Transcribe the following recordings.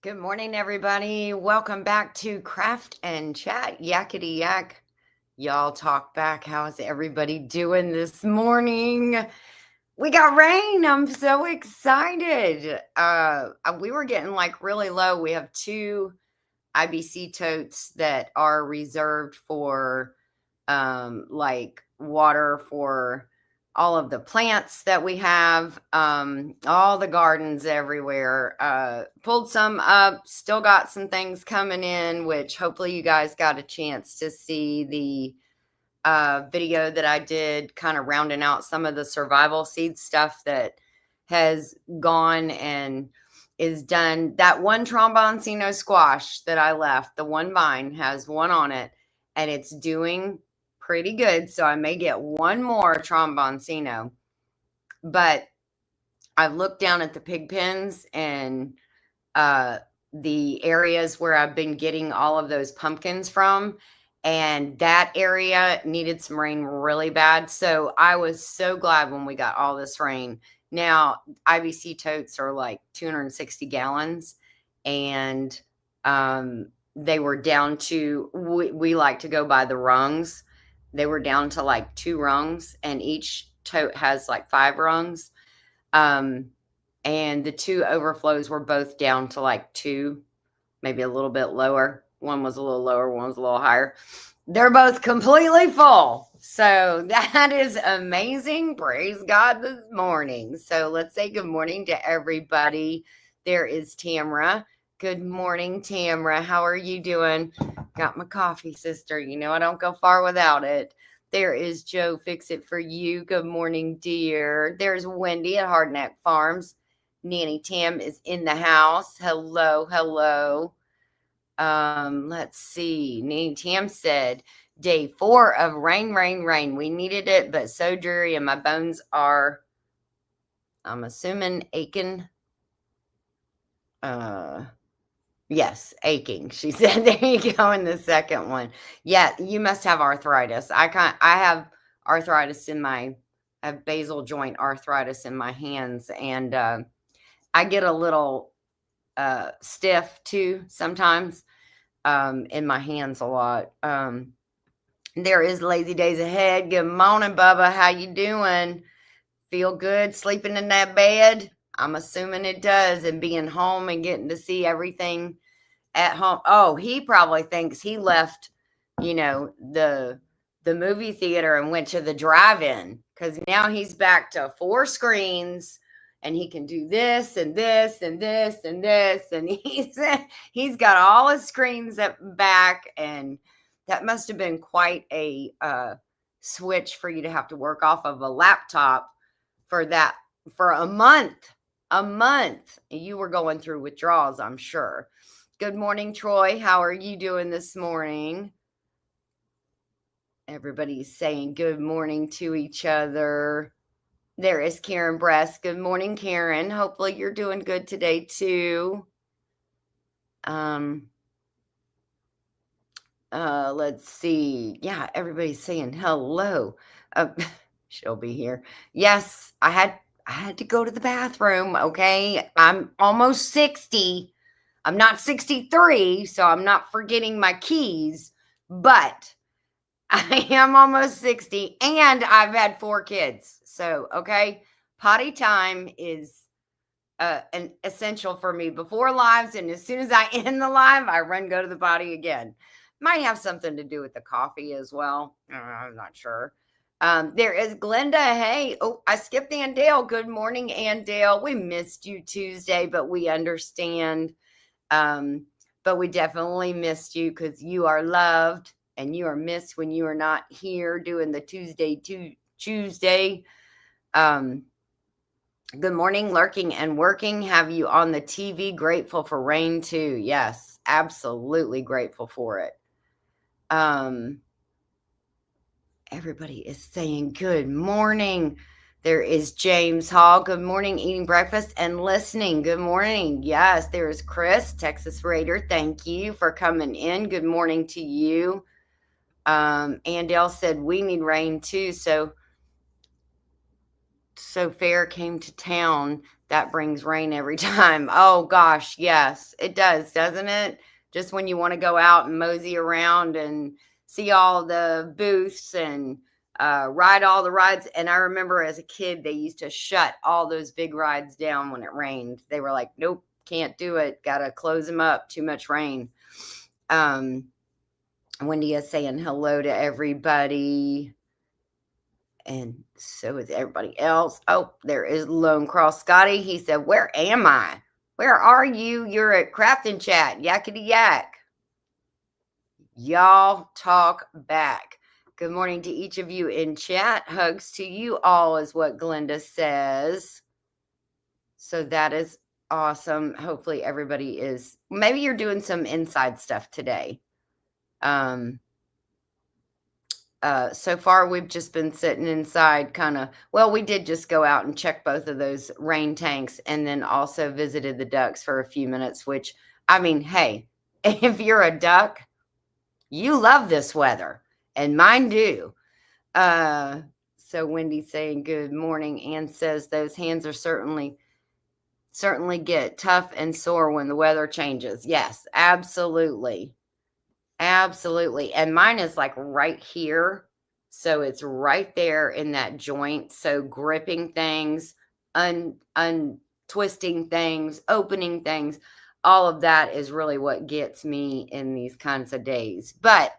Good morning, everybody. Welcome back to Craft and Chat, Yakity Yak. Y'all talk back. How's everybody doing this morning? We got rain. I'm so excited. We were getting like really low. We have two IBC totes that are reserved for like water for all of the plants that we have, all the gardens everywhere. Pulled some up, still got some things coming in, which hopefully you guys got a chance to see the video that I did, kind of rounding out some of the survival seed stuff that has gone and is done. That one tromboncino squash that I left, the one vine has one on it, and it's doing pretty good. So I may get one more tromboncino, but I've looked down at the pig pens and the areas where I've been getting all of those pumpkins from, and that area needed some rain really bad. So I was so glad when we got all this rain. Now, IBC totes are like 260 gallons, and they were down to, we like to go by the rungs. They were down to like 2 rungs, and each tote has like 5 rungs. And the 2 overflows were both down to like 2, maybe a little bit lower. One was a little lower, one was a little higher. They're both completely full. So that is amazing. Praise God this morning. So let's say good morning to everybody. There is Tamra. Good morning, Tamra. How are you doing? Got my coffee, sister. You know I don't go far without it. There is Joe. Fix it for you. Good morning, dear. There's Wendy at Hardneck Farms. Nanny Tam is in the house. Hello, hello. Let's see. Nanny Tam said, day 4 of rain, rain, rain. We needed it, but so dreary, and my bones are, I'm assuming, aching. Yes, aching. She said, there you go in the second one. Yeah, you must have arthritis. I have arthritis in I have basal joint arthritis in my hands, and I get a little stiff too sometimes in my hands a lot. There is lazy days ahead. Good morning, Bubba. How you doing? Feel good sleeping in that bed? I'm assuming it does, and being home and getting to see everything at home. Oh, he probably thinks he left, the movie theater and went to the drive-in, because now he's back to 4 screens, and he can do this and this and this and this, and he's got all his screens back, and that must have been quite a switch for you to have to work off of a laptop for a month. You were going through withdrawals, I'm sure. Good morning, Troy. How are you doing this morning? Everybody's saying good morning to each other. There is Karen Bress. Good morning, Karen. Hopefully you're doing good today too. Let's see. Yeah, everybody's saying hello. She'll be here. Yes, I had to go to the bathroom, okay? I'm almost 60. I'm not 63, so I'm not forgetting my keys, but I am almost 60, and I've had 4 kids. So, okay, potty time is an essential for me before lives, and as soon as I end the live, I go to the potty again. Might have something to do with the coffee as well. I'm not sure. There is Glenda. Hey, oh, I skipped Andale. Good morning, Andale. We missed you Tuesday, but we understand. But we definitely missed you, because you are loved and you are missed when you are not here doing the Tuesday. Good morning, lurking and working. Have you on the TV? Grateful for rain too. Yes, absolutely grateful for it. Everybody is saying good morning. There is James Hall. Good morning, eating breakfast and listening. Good morning. Yes, there is Chris, Texas Raider. Thank you for coming in. Good morning to you. Andell said we need rain too. So Fair came to town That brings rain every time. Oh gosh, yes, it does, doesn't it? Just when you want to go out and mosey around and see all the booths and ride all the rides. And I remember as a kid, they used to shut all those big rides down when it rained. They were like, nope, can't do it. Got to close them up. Too much rain. Wendy is saying hello to everybody. And so is everybody else. Oh, there is Lone Cross Scotty. He said, where am I? Where are you? You're at Crafting Chat. Yakity Yak. Y'all talk back. Good morning to each of you in chat. Hugs to you all is what Glenda says. So that is awesome. Hopefully everybody is, maybe you're doing some inside stuff today. So far we've just been sitting inside well, we did just go out and check both of those rain tanks and then also visited the ducks for a few minutes, which, I mean, hey, if you're a duck, you love this weather, and mine do. So Wendy's saying good morning and says those hands are certainly get tough and sore when the weather changes. Yes, absolutely. Absolutely. And mine is like right here. So it's right there in that joint. So gripping things, untwisting things, opening things, all of that is really what gets me in these kinds of days. But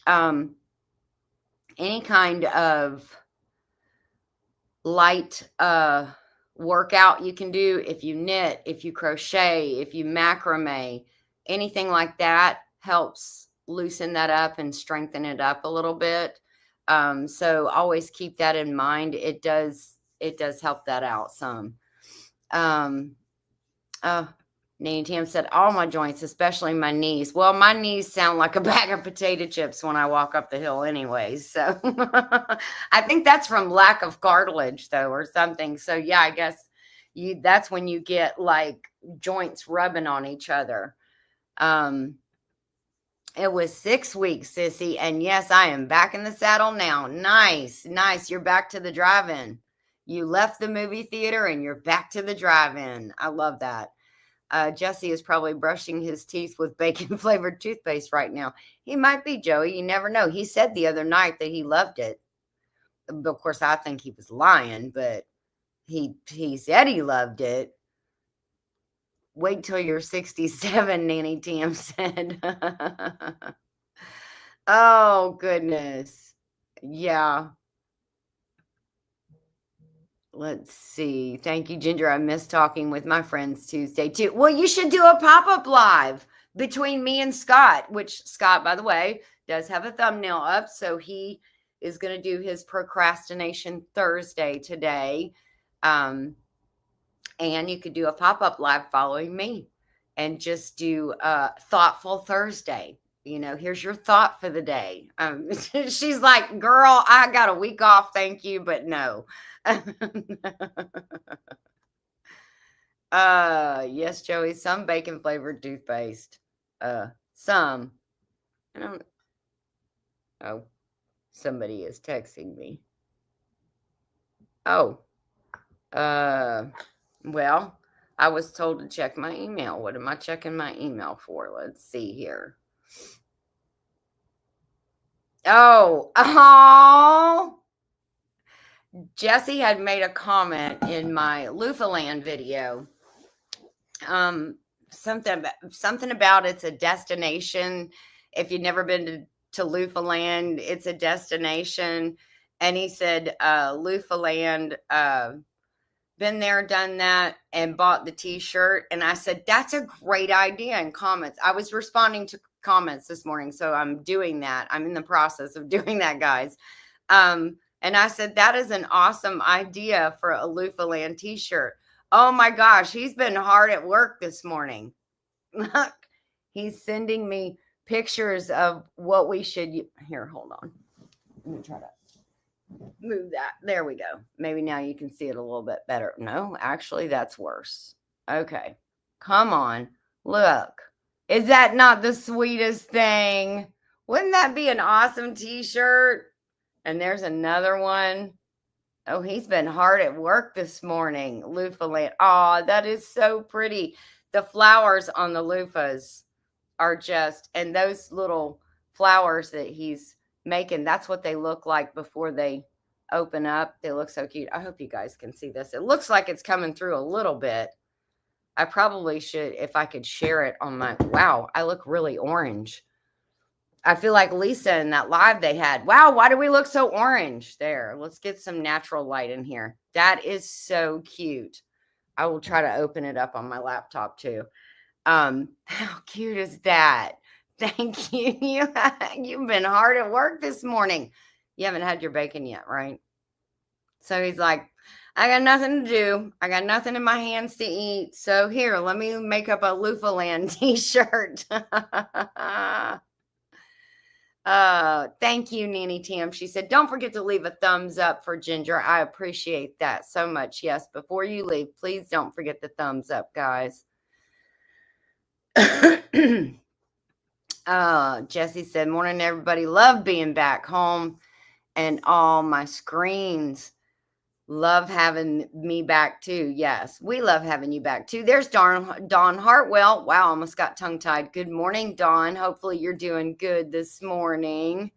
any kind of light workout you can do, if you knit, if you crochet, if you macrame, anything like that helps loosen that up and strengthen it up a little bit. So always keep that in mind. It does help that out some. Nanny Tam said, all my joints, especially my knees. Well, my knees sound like a bag of potato chips when I walk up the hill anyways. So I think that's from lack of cartilage though, or something. So yeah, I guess that's when you get like joints rubbing on each other. It was 6 weeks, sissy. And yes, I am back in the saddle now. Nice. You're back to the drive-in. You left the movie theater and you're back to the drive-in. I love that. Jesse is probably brushing his teeth with bacon flavored toothpaste right now. He might be, Joey. You never know. He said the other night that he loved it. Of course, I think he was lying, but he said he loved it. Wait till you're 67, Nanny Tam said. Oh, goodness. Yeah. Let's see. Thank you, Ginger. I miss talking with my friends Tuesday, too. Well, you should do a pop-up live between me and Scott, which Scott, by the way, does have a thumbnail up. So he is going to do his Procrastination Thursday today. And you could do a pop-up live following me and just do a Thoughtful Thursday. You know, here's your thought for the day. She's like, girl, I got a week off. Thank you. But no. Yes, Joey, some bacon flavored toothpaste. Some. I don't. Oh, somebody is texting me. Oh. Well, I was told to check my email. What am I checking my email for? Let's see here. Oh. Jesse had made a comment in my Lufaland video. Something about it's a destination. If you've never been to Lufaland, it's a destination. And he said, Lufaland, been there, done that, and bought the t-shirt. And I said, that's a great idea in comments. I was responding to comments this morning, so I'm doing that. I'm in the process of doing that, guys. And I said, that is an awesome idea for a Lufaland t-shirt. Oh my gosh, he's been hard at work this morning. Look, he's sending me pictures of what we should here, hold on. Let me try to move that. There we go. Maybe now you can see it a little bit better. No, actually, that's worse. Okay. Come on. Look. Is that not the sweetest thing? Wouldn't that be an awesome t-shirt? And there's another one. Oh, he's been hard at work this morning. Loofah land. Oh, that is so pretty. The flowers on the loofahs are just, and those little flowers that he's making, that's what they look like before they open up. They look so cute. I hope you guys can see this. It looks like it's coming through a little bit. I probably should, if I could share it on my, wow, I look really orange. I feel like Lisa in that live they had. Wow, why do we look so orange? There, let's get some natural light in here. That is so cute. I will try to open it up on my laptop too. How cute is that? Thank you. You've been hard at work this morning. You haven't had your bacon yet, right? So he's like, I got nothing to do. I got nothing in my hands to eat. So here, let me make up a Loofah Land t-shirt. Thank you, Nanny Tam. She said, don't forget to leave a thumbs up for Ginger. I appreciate that so much. Yes, before you leave, please don't forget the thumbs up, guys. Jesse said, morning, everybody. Love being back home and all my screens. Love having me back too. Yes, we love having you back too. There's Dawn Hartwell. Wow, almost got tongue-tied. Good morning, Dawn. Hopefully you're doing good this morning.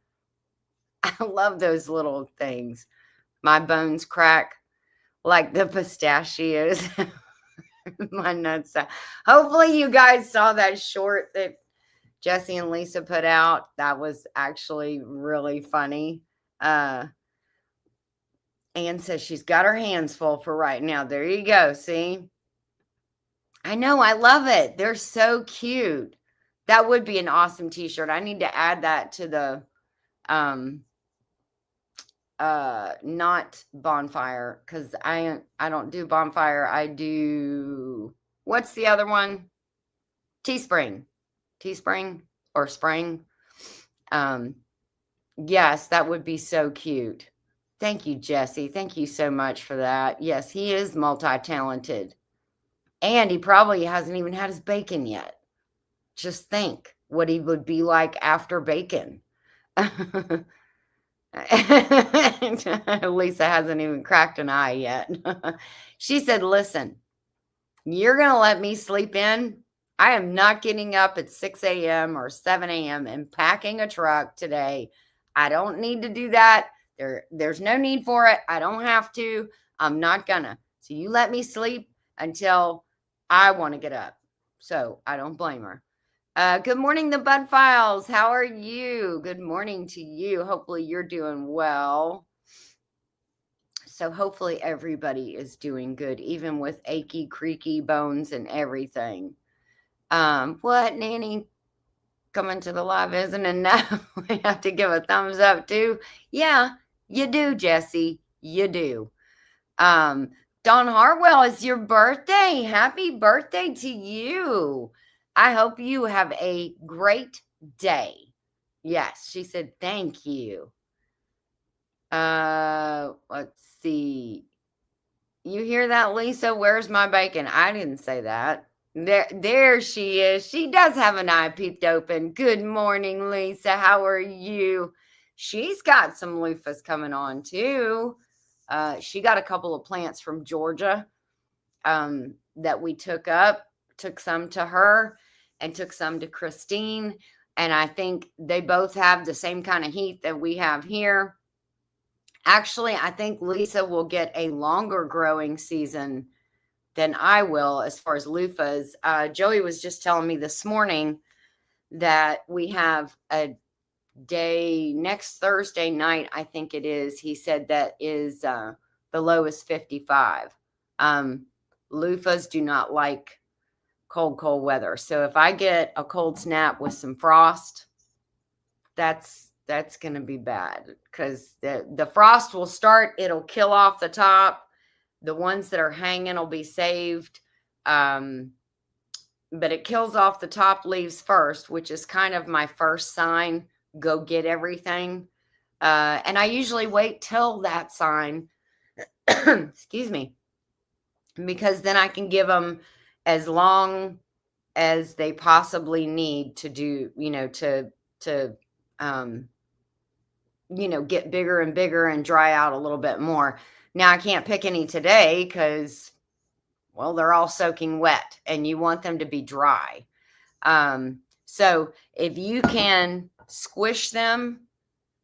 I love those little things. My bones crack like the pistachios. My nuts. Hopefully you guys saw that short that Jesse and Lisa put out. That was actually really funny. Anne says she's got her hands full for right now. There you go. See? I know. I love it. They're so cute. That would be an awesome t-shirt. I need to add that to the not bonfire, because I don't do bonfire. I do, what's the other one? Teespring or spring. Yes, that would be so cute. Thank you, Jesse. Thank you so much for that. Yes, he is multi-talented. And he probably hasn't even had his bacon yet. Just think what he would be like after bacon. Lisa hasn't even cracked an eye yet. She said, listen, you're going to let me sleep in? I am not getting up at 6 a.m. or 7 a.m. and packing a truck today. I don't need to do that. There's no need for it. I don't have to. I'm not gonna. So you let me sleep until I want to get up. So I don't blame her. Good morning, the Bud Files. How are you? Good morning to you. Hopefully you're doing well. So hopefully everybody is doing good, even with achy, creaky bones and everything. What, Nanny? Coming to the live isn't enough. We have to give a thumbs up too. Yeah, you do, Jesse. You do. Dawn Hartwell, it's your birthday. Happy birthday to you. I hope you have a great day. Yes, she said thank you. Let's see. You hear that, Lisa? Where's my bacon? I didn't say that. There she is. She does have an eye peeped open. Good morning, Lisa. How are you? She's got some loofahs coming on too. She got a couple of plants from Georgia that we took up. Took some to her and took some to Christine. And I think they both have the same kind of heat that we have here. Actually, I think Lisa will get a longer growing season than I will as far as loofahs. Joey was just telling me this morning that we have a day next Thursday night, I think it is. He said that is the low is 55. Loofahs do not like cold weather. So if I get a cold snap with some frost, that's going to be bad, because the frost will start. It'll kill off the top. The ones that are hanging will be saved. But it kills off the top leaves first, which is kind of my first sign. Go get everything. And I usually wait till that sign, excuse me, because then I can give them as long as they possibly need to do, get bigger and bigger and dry out a little bit more. Now I can't pick any today because, well, they're all soaking wet and you want them to be dry. So if you can squish them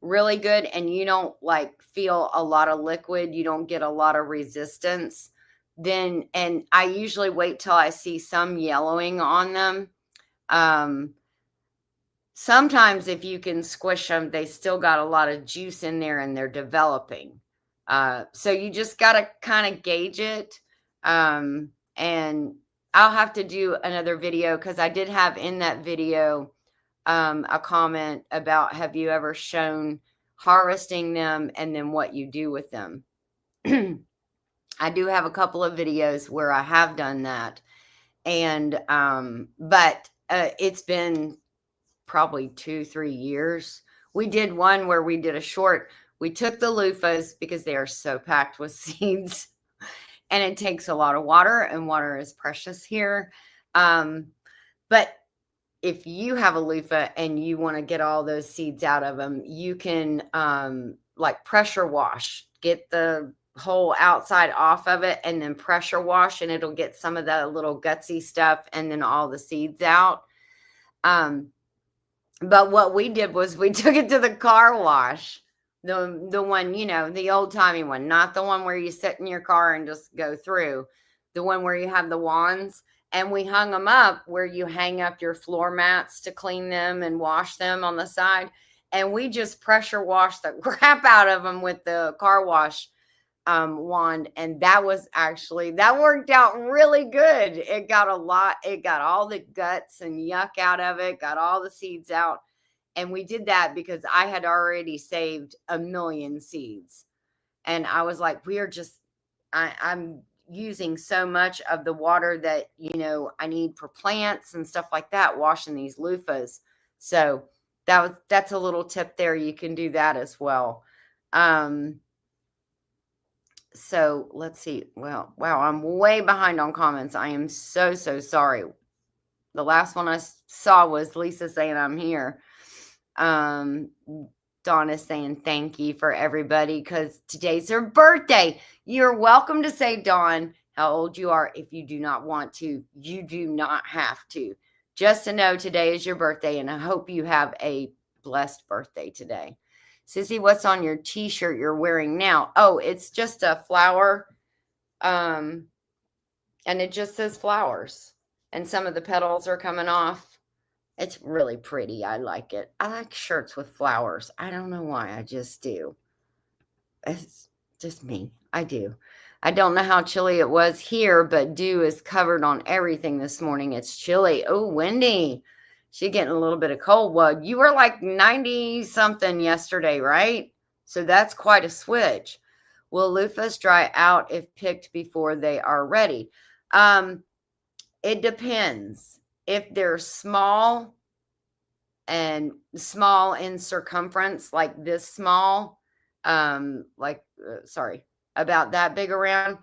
really good and you don't like feel a lot of liquid, you don't get a lot of resistance, then, and I usually wait till I see some yellowing on them. Sometimes if you can squish them, they still got a lot of juice in there and they're developing. So you just got to kind of gauge it. And I'll have to do another video because I did have in that video a comment about, have you ever shown harvesting them and then what you do with them? I do have a couple of videos where I have done that. And, but it's been probably 2-3 years. We did one where we did a short, we took the loofahs because they are so packed with seeds and it takes a lot of water and water is precious here. But if you have a loofah and you want to get all those seeds out of them, you can like pressure wash, get the whole outside off of it and then pressure wash, and it'll get some of the little gutsy stuff and then all the seeds out. But what we did was we took it to the car wash, the one, you know, the old timey one, not the one where you sit in your car and just go through, the one where you have the wands. And we hung them up where you hang up your floor mats to clean them and wash them on the side. And we just pressure washed the crap out of them with the car wash wand. And that worked out really good. It got all the guts and yuck out of it, got all the seeds out. And we did that because I had already saved 1 million seeds. And I was like, I'm using so much of the water that, you know, I need for plants and stuff like that, washing these loofahs. So that's a little tip there. You can do that as well. So let's see. Well, wow, I'm way behind on comments. I am so sorry. The last one I saw was Lisa saying I'm here. Dawn is saying thank you for everybody because today's her birthday. You're welcome to say, Dawn, how old you are. If you do not want to, you do not have to. Just to know today is your birthday, and I hope you have a blessed birthday today. Sissy, what's on your t-shirt you're wearing now? Oh, it's just a flower. And it just says flowers. And some of the petals are coming off. It's really pretty. I like it. I like shirts with flowers. I don't know why. I just do. It's just me. I do. I don't know how chilly it was here, but dew is covered on everything this morning. It's chilly. Oh, windy. She's getting a little bit of cold. Well, you were like 90 something yesterday, right? So that's quite a switch. Will loofahs dry out if picked before they are ready? It depends. If they're small in circumference, like this small, about that big around,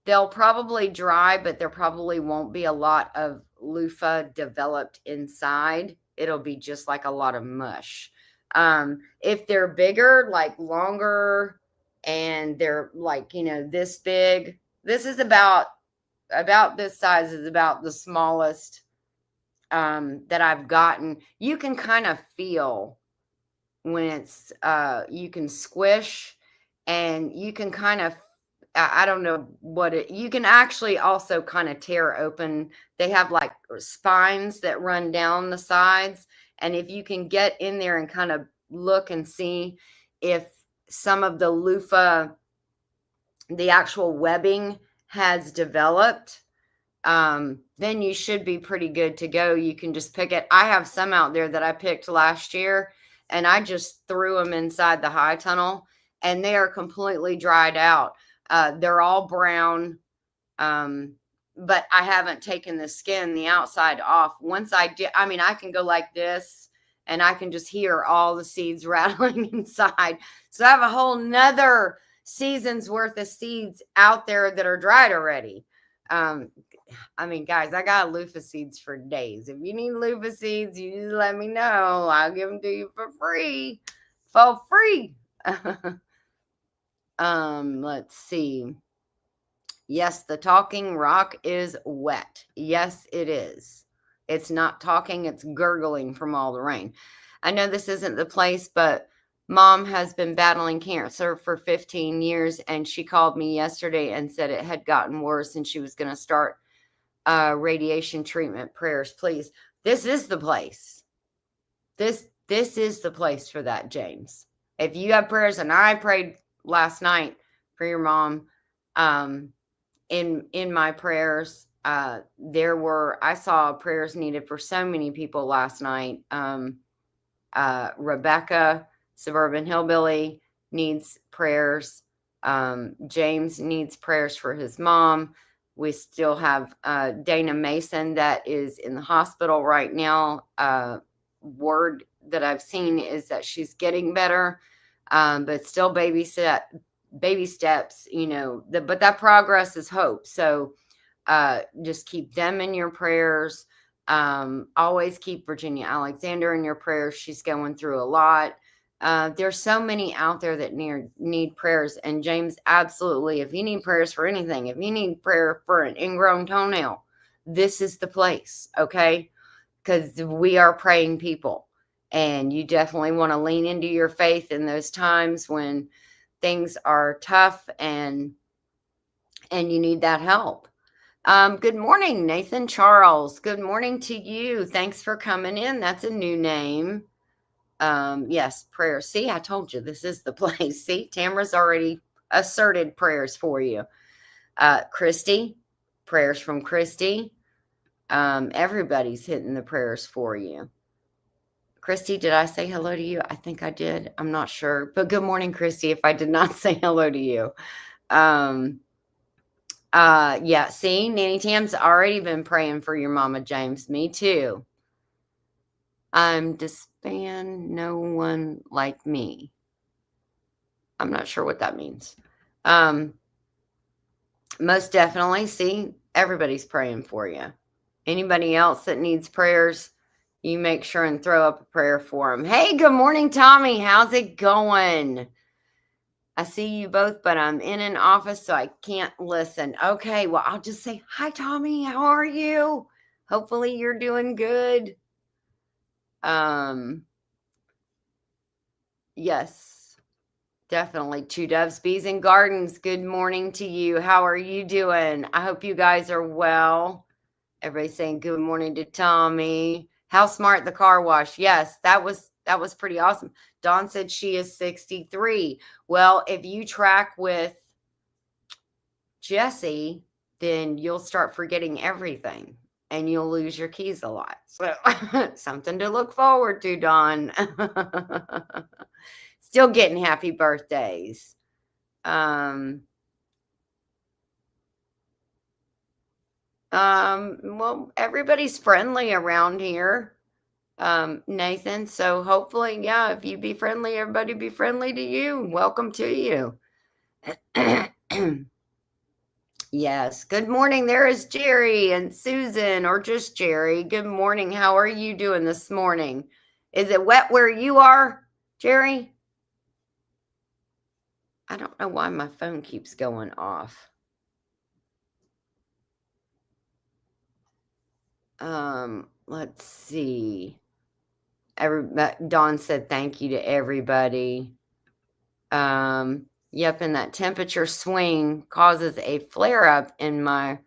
they'll probably dry, but there probably won't be a lot of loofah developed inside. It'll be just like a lot of mush. If they're bigger, like longer, and they're like, you know, this big, this is about this size is about the smallest that I've gotten. You can kind of feel when it's you can squish, and you can kind of, I don't know what it, you can actually also kind of tear open. They have like spines that run down the sides, and if you can get in there and kind of look and see if some of the loofah, the actual webbing has developed, then you should be pretty good to go. You can just pick it. I have some out there that I picked last year, and I just threw them inside the high tunnel, and they are completely dried out. They're all brown, but I haven't taken the skin, the outside off. Once I did, I mean, I can go like this, and I can just hear all the seeds rattling inside. So I have a whole nother season's worth of seeds out there that are dried already. I mean, guys, I got loofah seeds for days. If you need loofah seeds, you just let me know. I'll give them to you for free. For free. Let's see. Yes, the talking rock is wet. Yes, it is. It's not talking, it's gurgling from all the rain. I know this isn't the place, but mom has been battling cancer for 15 years, and she called me yesterday and said it had gotten worse and she was going to start radiation treatment. Prayers, please. This is the place. This is the place for that, James. If you have prayers, and I prayed last night for your mom, in my prayers, I saw prayers needed for so many people last night. Rebecca, Suburban Hillbilly, needs prayers. James needs prayers for his mom. We still have Dana Mason that is in the hospital right now. Word that I've seen is that she's getting better, but still baby steps, but that progress is hope. So just keep them in your prayers. Always keep Virginia Alexander in your prayers. She's going through a lot. There's so many out there that need prayers. And James, absolutely, if you need prayers for anything, if you need prayer for an ingrown toenail, this is the place, okay? Because we are praying people. And you definitely want to lean into your faith in those times when things are tough and you need that help. Good morning, Nathan Charles. Good morning to you. Thanks for coming in. That's a new name. Yes, prayers. See, I told you this is the place. See, Tamara's already asserted prayers for you. Christy, prayers from Christy. Everybody's hitting the prayers for you. Christy, did I say hello to you? I think I did. I'm not sure. But good morning, Christy, if I did not say hello to you. Yeah, see, Nanny Tam's already been praying for your mama, James. Me too. I'm disband no one like me. I'm not sure what that means. Most definitely, see, everybody's praying for you. Anybody else that needs prayers, you make sure and throw up a prayer for them. Hey, good morning, Tommy. How's it going? I see you both, but I'm in an office, so I can't listen. Okay, well, I'll just say, hi, Tommy. How are you? Hopefully you're doing good. Yes, definitely. Two Doves, Bees, and Gardens. Good morning to you. How are you doing? I hope you guys are well. Everybody's saying good morning to Tommy. How smart the car wash. Yes, that was pretty awesome. Dawn said she is 63. Well, if you track with Jesse, then you'll start forgetting everything and you'll lose your keys a lot. So something to look forward to, Dawn. Still getting happy birthdays. Well, everybody's friendly around here, Nathan. So hopefully, yeah, if you be friendly, everybody be friendly to you. Welcome to you. Yes. Good morning. There is Jerry and Susan, or just Jerry. Good morning. How are you doing this morning? Is it wet where you are, Jerry? I don't know why my phone keeps going off. Let's see. Dawn said thank you to everybody. Yep, and that temperature swing causes a flare up in my.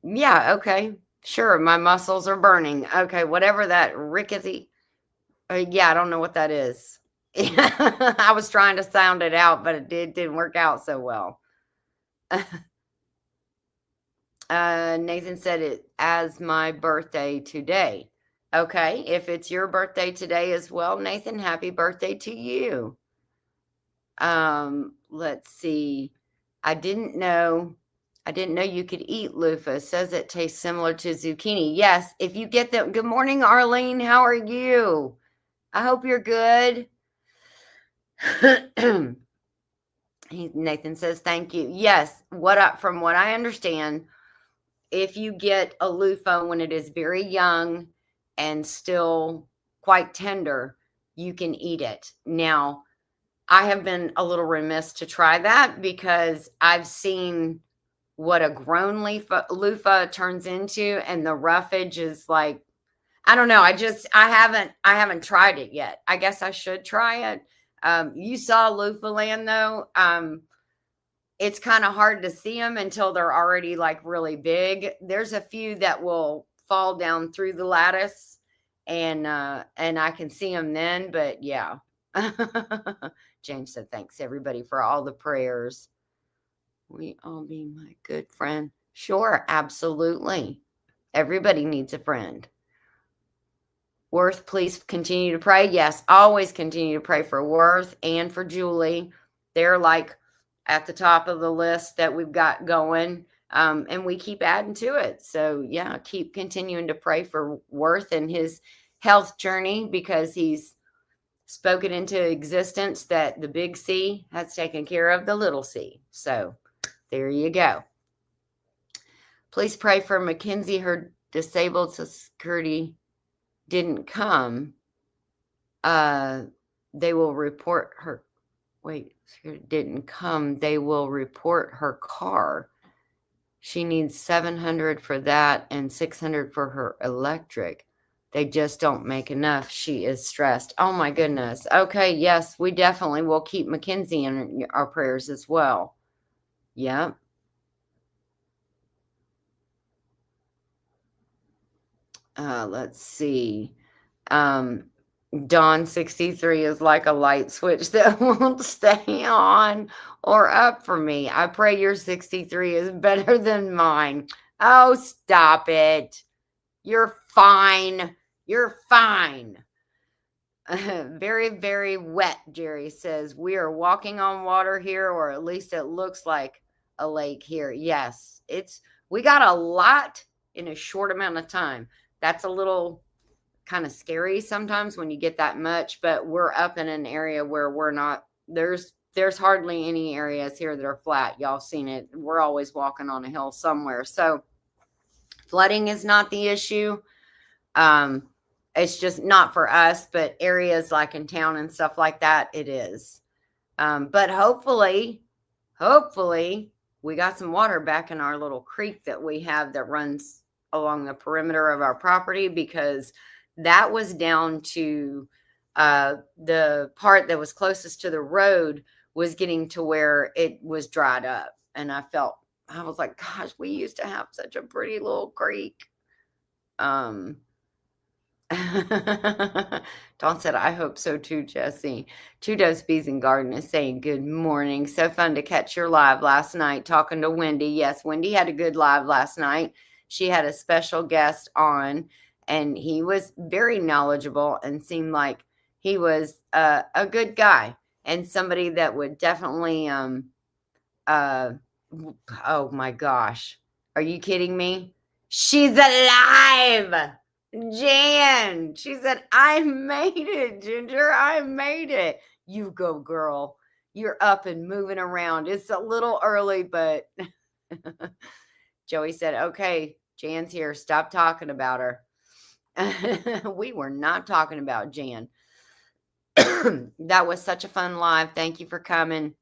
Yeah, okay. Sure, my muscles are burning. Okay, whatever that rickety. Yeah, I don't know what that is. I was trying to sound it out, but it didn't work out so well. Nathan said it as my birthday today. Okay, if it's your birthday today as well, Nathan, happy birthday to you. Let's see. I didn't know you could eat loofah. It says it tastes similar to zucchini. Yes, if you get them. Good morning, Arlene. How are you? I hope you're good. Nathan says thank you. Yes, from what I understand, if you get a loofah when it is very young and still quite tender, you can eat it. Now, I have been a little remiss to try that because I've seen what a grown loofah turns into, and the roughage is like, I don't know. I haven't tried it yet. I guess I should try it. You saw loofah land though. It's kind of hard to see them until they're already like really big. There's a few that will fall down through the lattice, and I can see them then. But yeah, James said thanks everybody for all the prayers. We all be my good friend. Sure, absolutely. Everybody needs a friend. Worth, please continue to pray. Yes, always continue to pray for Worth and for Julie. They're like at the top of the list that we've got going, and we keep adding to it. So yeah, keep continuing to pray for Worth and his health journey, because he's spoken into existence that the big C has taken care of the little c. So there you go. Please pray for Mackenzie. Her disabled security didn't come. They will report her. Wait, didn't come. They will report her car. She needs $700 for that and $600 for her electric. They just don't make enough. She is stressed. Oh my goodness. Okay, yes, we definitely will keep Mackenzie in our prayers as well. Yep. Let's see. Dawn 63 is like a light switch that won't stay on or up for me. I pray your 63 is better than mine. Oh, stop it. You're fine. You're fine. Very, very wet, Jerry says. We are walking on water here, or at least it looks like a lake here. Yes, we got a lot in a short amount of time. That's a little kind of scary sometimes when you get that much, but we're up in an area where we're not, there's hardly any areas here that are flat. Y'all seen it. We're always walking on a hill somewhere. So flooding is not the issue. It's just not for us, but areas like in town and stuff like that, it is. But hopefully we got some water back in our little creek that we have that runs along the perimeter of our property, because that was down to the part that was closest to the road was getting to where it was dried up. And I was like, gosh, we used to have such a pretty little creek. Dawn said, I hope so too, Jesse. Two Doves Bees and Garden is saying good morning. So fun to catch your live last night talking to Wendy. Yes, Wendy had a good live last night. She had a special guest on, and he was very knowledgeable and seemed like he was a good guy and somebody that would definitely, oh my gosh. Are you kidding me? She's alive. Jan, she said, I made it, Ginger. I made it. You go, girl. You're up and moving around. It's a little early, but Joey said, okay, Jan's here. Stop talking about her. We were not talking about Jan. That was such a fun live. Thank you for coming.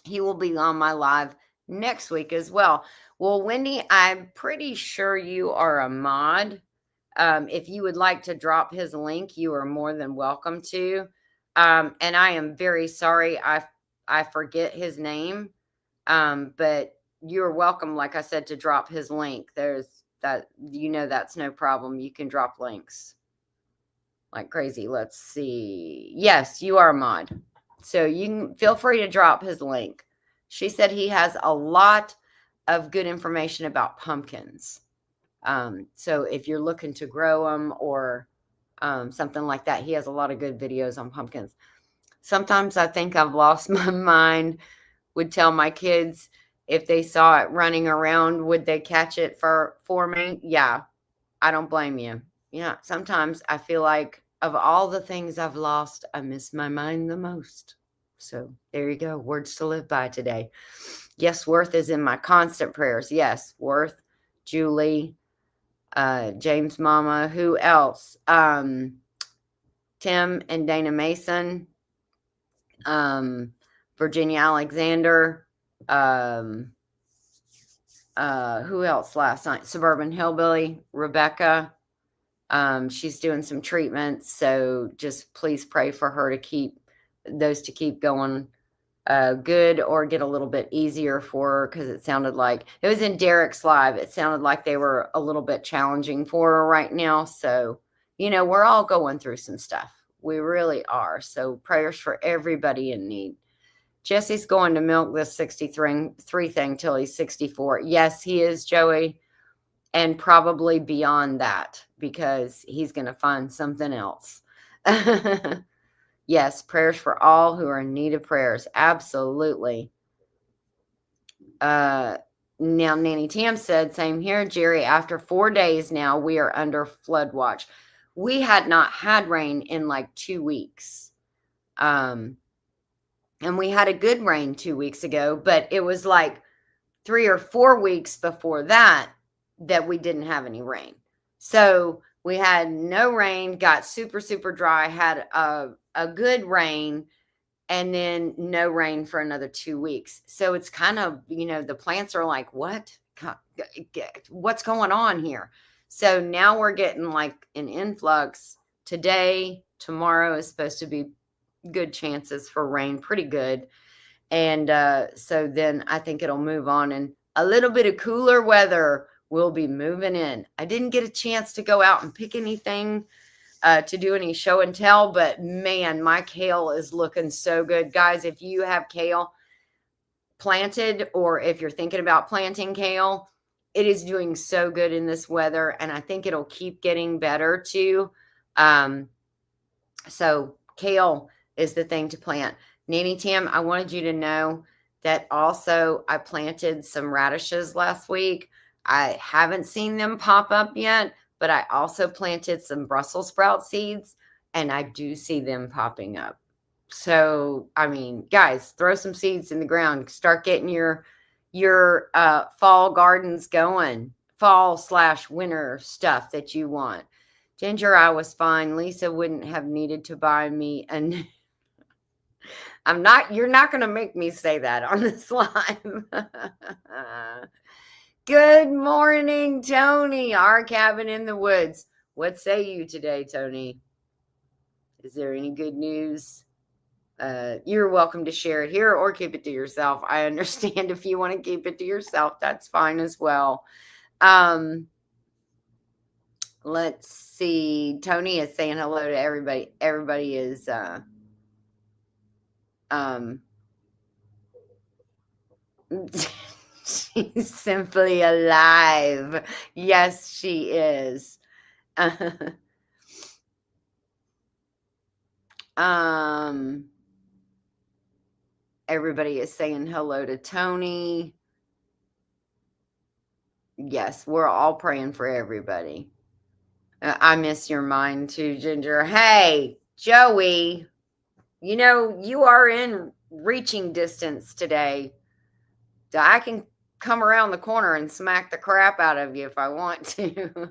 He will be on my live next week as well. Well, Wendy, I'm pretty sure you are a mod. If you would like to drop his link, you are more than welcome to. And I am very sorry I forget his name. But you're welcome, like I said, to drop his link. There's that, that's no problem. You can drop links like crazy. Let's see. Yes, you are a mod. So you can feel free to drop his link. She said he has a lot of good information about pumpkins. So if you're looking to grow them or something like that, he has a lot of good videos on pumpkins. Sometimes I think I've lost my mind. Would tell my kids if they saw it running around, would they catch it for me? Yeah, I don't blame you. Yeah, sometimes I feel like of all the things I've lost, I miss my mind the most. So there you go. Words to live by today. Yes, Worth is in my constant prayers. Yes, Worth, Julie, James' mama. Who else? Tim and Dana Mason. Virginia Alexander, um, who else last night? Suburban Hillbilly, Rebecca. She's doing some treatments, so just please pray for her to keep going good or get a little bit easier for her, because it sounded like it was in Derek's live. It sounded like they were a little bit challenging for her right now. So, we're all going through some stuff. We really are. So prayers for everybody in need. Jesse's going to milk this 63 thing till he's 64. Yes, he is, Joey. And probably beyond that, because he's going to find something else. Yes, prayers for all who are in need of prayers. Absolutely. Now, Nanny Tam said, same here, Jerry. After 4 days now, we are under flood watch. We had not had rain in like 2 weeks. And we had a good rain 2 weeks ago, but it was like 3 or 4 weeks before that we didn't have any rain. So we had no rain, got super, super dry, had a good rain, and then no rain for another 2 weeks. So it's kind of, the plants are like, what's going on here? So now we're getting like an influx. Today, tomorrow is supposed to be good chances for rain, pretty good. And so then I think it'll move on, and a little bit of cooler weather will be moving in. I didn't get a chance to go out and pick anything to do any show and tell, but man, my kale is looking so good. Guys, if you have kale planted, or if you're thinking about planting kale, it is doing so good in this weather, and I think it'll keep getting better too. So kale is the thing to plant. Nanny Tam, I wanted you to know that also I planted some radishes last week. I haven't seen them pop up yet, but I also planted some Brussels sprout seeds, and I do see them popping up. So, I mean, guys, throw some seeds in the ground. Start getting your fall gardens going, fall/winter stuff that you want. Ginger, I was fine. Lisa wouldn't have needed to buy me and you're not going to make me say that on this live. Good morning, Tony, our cabin in the woods. What say you today, Tony? Is there any good news? You're welcome to share it here or keep it to yourself. I understand if you want to keep it to yourself, that's fine as well. Let's see. Tony is saying hello to everybody. Everybody is she's simply alive. Yes, she is. Everybody is saying hello to Tony. Yes, we're all praying for everybody. I miss your mind too, Ginger. Hey, Joey, you are in reaching distance today. I can come around the corner and smack the crap out of you if I want to.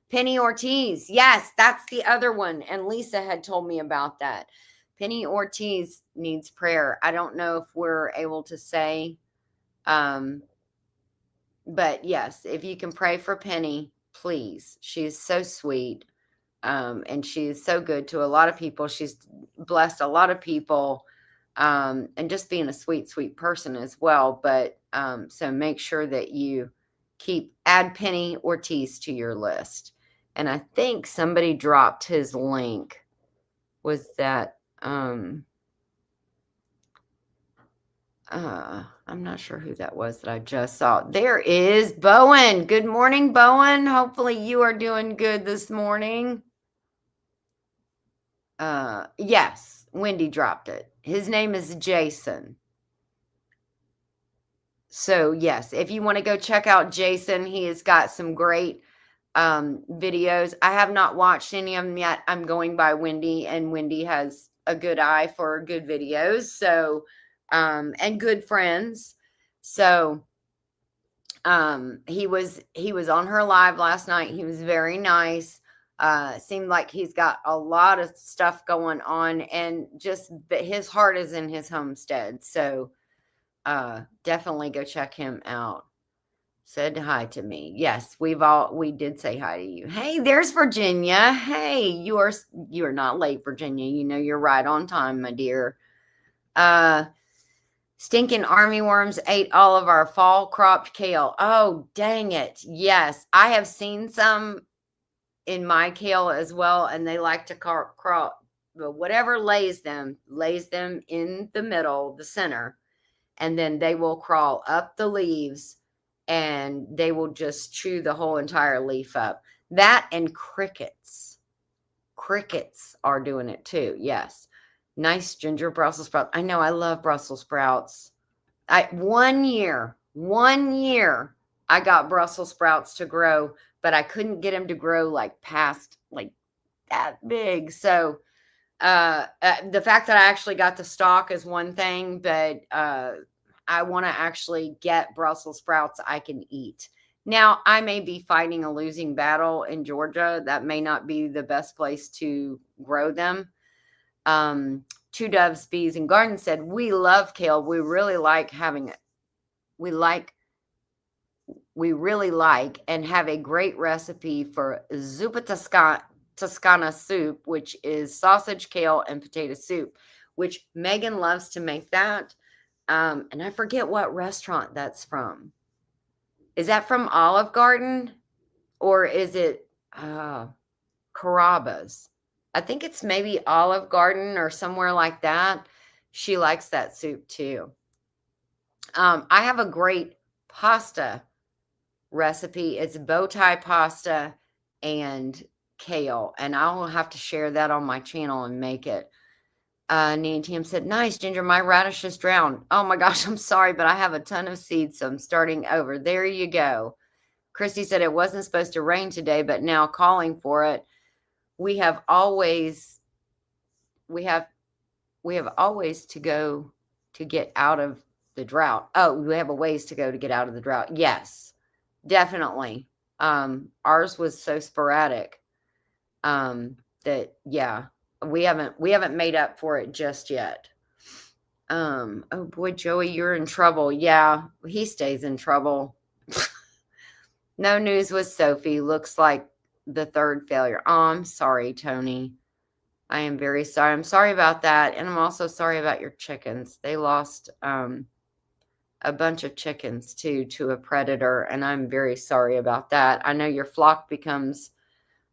Penny Ortiz. Yes, that's the other one. And Lisa had told me about that. Penny Ortiz needs prayer. I don't know if we're able to say, but yes, if you can pray for Penny, please. She's so sweet. And she's so good to a lot of people. She's blessed a lot of people, and just being a sweet, sweet person as well. But so make sure that you add Penny Ortiz to your list. And I think somebody dropped his link. Was that I'm not sure who that was that I just saw. There is Bowen. Good morning, Bowen. Hopefully you are doing good this morning. Yes, Wendy dropped it. His name is Jason. So yes, if you want to go check out Jason, he has got some great videos. I have not watched any of them yet. I'm going by Wendy, and Wendy has a good eye for good videos. So, and good friends. So, he was on her live last night. He was very nice. Seemed like he's got a lot of stuff going on, and just but his heart is in his homestead. So definitely go check him out. Said hi to me. Yes, we did say hi to you. Hey, there's Virginia. Hey, you are not late, Virginia. You know you're right on time, my dear. Uh Stinking army worms ate all of our fall cropped kale. Oh, dang it. Yes, I have seen some in my kale as well, and they like to crawl, but whatever lays them in the middle, the center, and then they will crawl up the leaves and they will just chew the whole entire leaf up. That and crickets. Crickets are doing it too. Yes. Nice ginger Brussels sprouts. I know I love Brussels sprouts. One year I got Brussels sprouts to grow, but I couldn't get them to grow like past like that big. So the fact that I actually got the stalk is one thing, but I want to actually get Brussels sprouts I can eat. Now, I may be fighting a losing battle in Georgia. That may not be the best place to grow them. Two Doves, Bees, and Garden said, we love kale. We really like having it. We really like and have a great recipe for zuppa Toscana soup, which is sausage, kale, and potato soup, which Megan loves to make that. And I forget what restaurant that's from. Is that from Olive Garden or is it Carrabba's? I think it's maybe Olive Garden or somewhere like that. She likes that soup too. I have a great pasta recipe. It's bow tie pasta and kale, and I'll have to share that on my channel and make it. Nanny Tim said, nice, Ginger, my radishes drowned. Oh my gosh, I'm sorry, but I have a ton of seeds, so I'm starting over. There you go. Christy said it wasn't supposed to rain today, but now calling for it. We have always to go to get out of the drought. Oh, we have a ways to go to get out of the drought. Yes, definitely. Ours was so sporadic that yeah, we haven't made up for it just yet. Oh boy, Joey, you're in trouble. Yeah, he stays in trouble. No news with Sophie. Looks like the third failure. Oh, I'm sorry, Tony. I am very sorry. I'm sorry about that. And I'm also sorry about your chickens. They lost a bunch of chickens too to a predator. And I'm very sorry about that. I know your flock becomes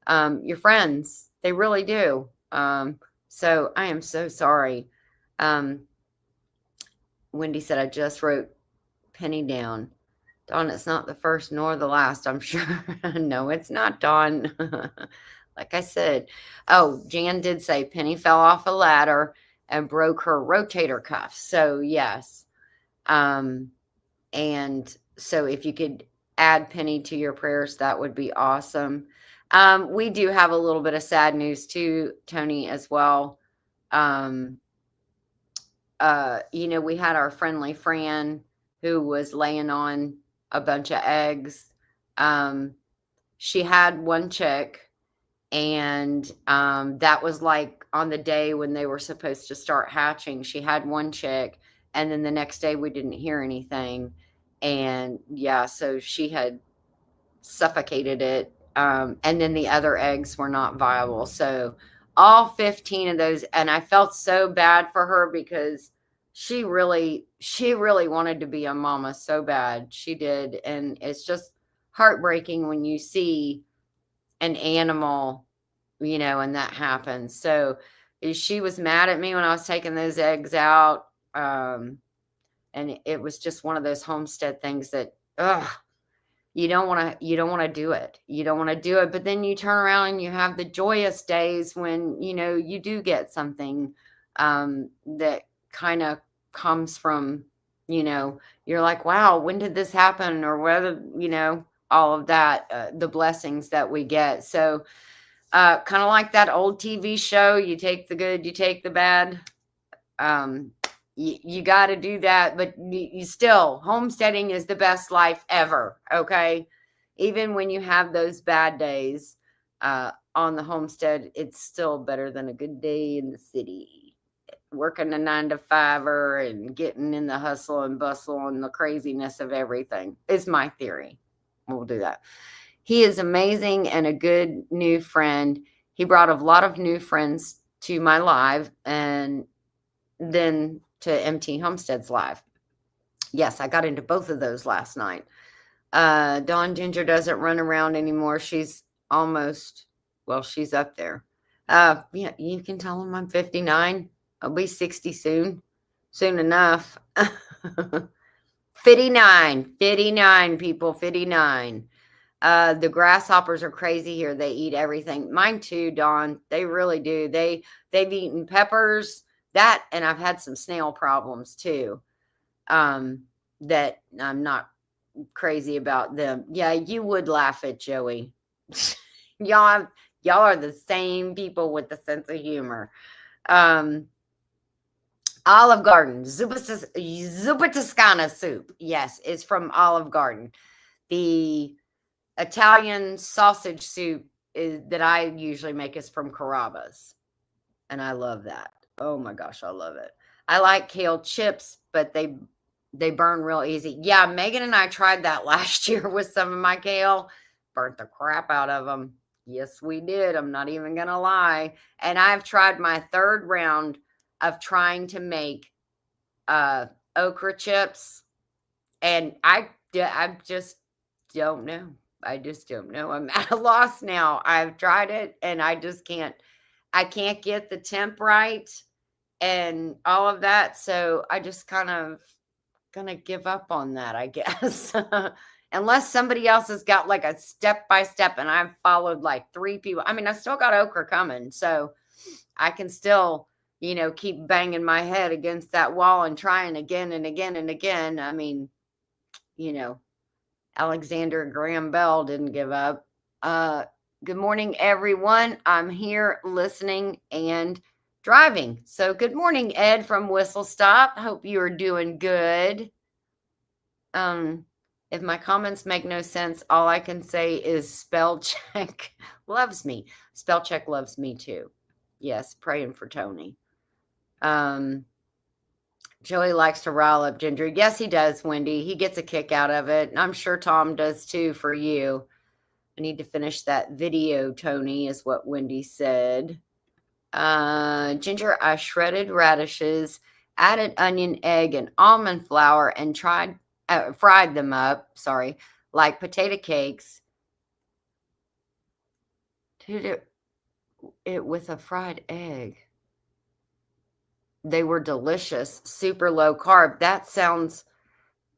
your friends. They really do. So I am so sorry. Wendy said, I just wrote Penny down. Dawn, it's not the first nor the last, I'm sure. No, it's not, Dawn. Like I said. Oh, Jan did say Penny fell off a ladder and broke her rotator cuff. So, yes. And so if you could add Penny to your prayers, that would be awesome. We do have a little bit of sad news too, Tony, as well. We had our friendly Fran who was laying on a bunch of eggs. She had one chick, and that was like on the day when they were supposed to start hatching. She had one chick, and then the next day we didn't hear anything. And yeah, so she had suffocated it. And then the other eggs were not viable. So all 15 of those, and I felt so bad for her because she really wanted to be a mama so bad. She did. And it's just heartbreaking when you see an animal, and that happens. So she was mad at me when I was taking those eggs out. And it was just one of those homestead things that, you don't want to do it. You don't want to do it. But then you turn around and you have the joyous days when, you do get something that kind of comes from, you're like, wow, when did this happen? Or whether, all of that, the blessings that we get. So kind of like that old TV show, you take the good, you take the bad. You got to do that, but you still, homesteading is the best life ever. Okay. Even when you have those bad days, on the homestead, it's still better than a good day in the city. Working a 9 to 5 and getting in the hustle and bustle and the craziness of everything is my theory. We'll do that. He is amazing and a good new friend. He brought a lot of new friends to my live and then to MT Homestead's live. Yes, I got into both of those last night. Dawn Ginger doesn't run around anymore. She's almost, well, she's up there. Yeah, you can tell him I'm 59. I'll be 60 soon. Soon enough. 59 people, 59. The grasshoppers are crazy here. They eat everything. Mine too, Dawn. They really do. They've eaten peppers, that, and I've had some snail problems too. That I'm not crazy about them. Yeah, you would laugh at Joey. y'all are the same people with the sense of humor. Olive Garden, Zuppa Toscana soup. Yes, it's from Olive Garden. The Italian sausage soup that I usually make is from Carrabba's. And I love that. Oh my gosh, I love it. I like kale chips, but they burn real easy. Yeah, Megan and I tried that last year with some of my kale. Burnt the crap out of them. Yes, we did. I'm not even going to lie. And I've tried my third round of trying to make okra chips. And I just don't know. I just don't know. I'm at a loss now. I've tried it and I just can't. I can't get the temp right and all of that. So I just kind of gonna give up on that, I guess. Unless somebody else has got like a step by step and I've followed like 3 people. I mean, I still got okra coming, so I can still, keep banging my head against that wall and trying again and again and again. I mean, Alexander Graham Bell didn't give up. Good morning, everyone. I'm here listening and driving. So good morning, Ed from Whistle Stop. Hope you are doing good. If my comments make no sense, all I can say is spell check loves me. Spell check loves me too. Yes, praying for Tony. Joey likes to rile up Ginger. Yes, he does, Wendy. He gets a kick out of it. I'm sure Tom does too for you. I need to finish that video, Tony, is what Wendy said. Ginger, I shredded radishes, added onion, egg, and almond flour, and fried them up, like potato cakes. Did it with a fried egg. They were delicious, super low carb. That sounds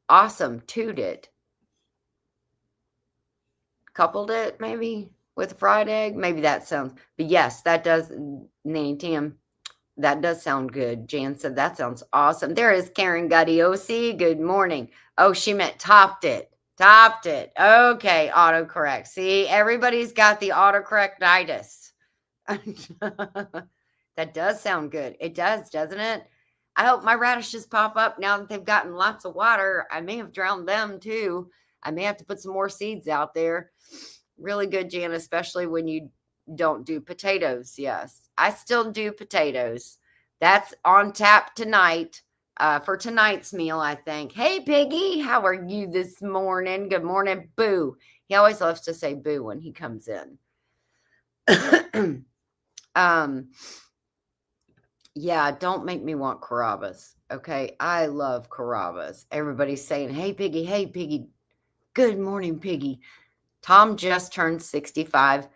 awesome. Toot it. Coupled it maybe with a fried egg. Maybe that sounds, but yes, that does, Nanny Tim, that does sound good. Jan said that sounds awesome. There is Karen Guddiosi. Good morning. Oh, she meant topped it. Topped it. Okay, autocorrect. See, everybody's got the autocorrectitis. That does sound good. It does, doesn't it? I hope my radishes pop up now that they've gotten lots of water. I may have drowned them too. I may have to put some more seeds out there. Really good, Jan, especially when you don't do potatoes. Yes, I still do potatoes. That's on tap tonight for tonight's meal, I think. Hey, Piggy, how are you this morning? Good morning, Boo. He always loves to say boo when he comes in. Yeah, don't make me want Carrabba's. Okay, I love Carrabba's. Everybody's saying, hey, Piggy, hey, Piggy. Good morning, Piggy. Tom just turned 65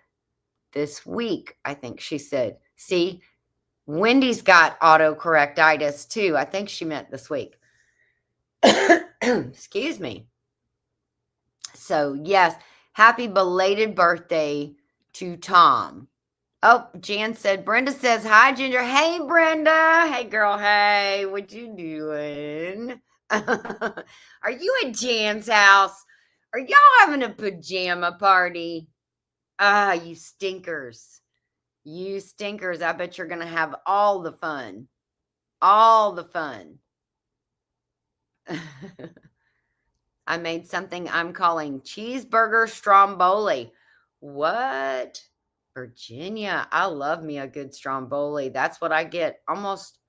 this week, I think she said. See, Wendy's got autocorrectitis too. I think she meant this week. Excuse me. So, yes, happy belated birthday to Tom. Oh, Jan said, Brenda says, hi, Ginger. Hey, Brenda. Hey, girl. Hey, what you doing? Are you at Jan's house? Are y'all having a pajama party? Ah, you stinkers. You stinkers. I bet you're going to have all the fun. All the fun. I made something I'm calling cheeseburger stromboli. What? Virginia. I love me a good stromboli. That's what I get almost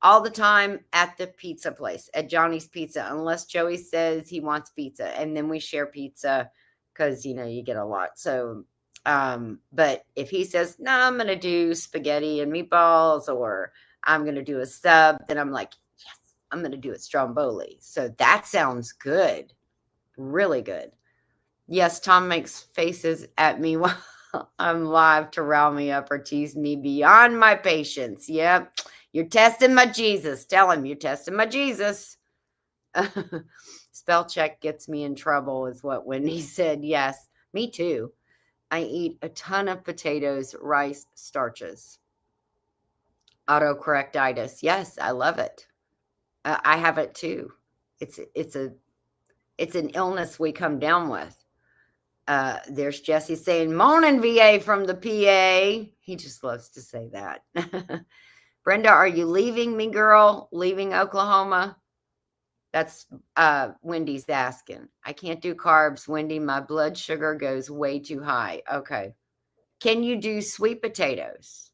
all the time at the pizza place, at Johnny's Pizza, unless Joey says he wants pizza. And then we share pizza because, you get a lot. So, but if he says, no, I'm going to do spaghetti and meatballs, or I'm going to do a sub, then I'm like, yes, I'm going to do a stromboli. So that sounds good. Really good. Yes, Tom makes faces at me while I'm live to rile me up or tease me beyond my patience. Yep. You're testing my Jesus. Tell him you're testing my Jesus. Spell check gets me in trouble, is what Wendy said. Yes, me too. I eat a ton of potatoes, rice, starches. Autocorrectitis. Yes, I love it. I have it too. It's an illness we come down with. There's Jesse saying, "Morning, VA from the PA." He just loves to say that. Brenda, are you leaving me, girl? Leaving Oklahoma? That's Wendy's asking. I can't do carbs, Wendy. My blood sugar goes way too high. Okay. Can you do sweet potatoes?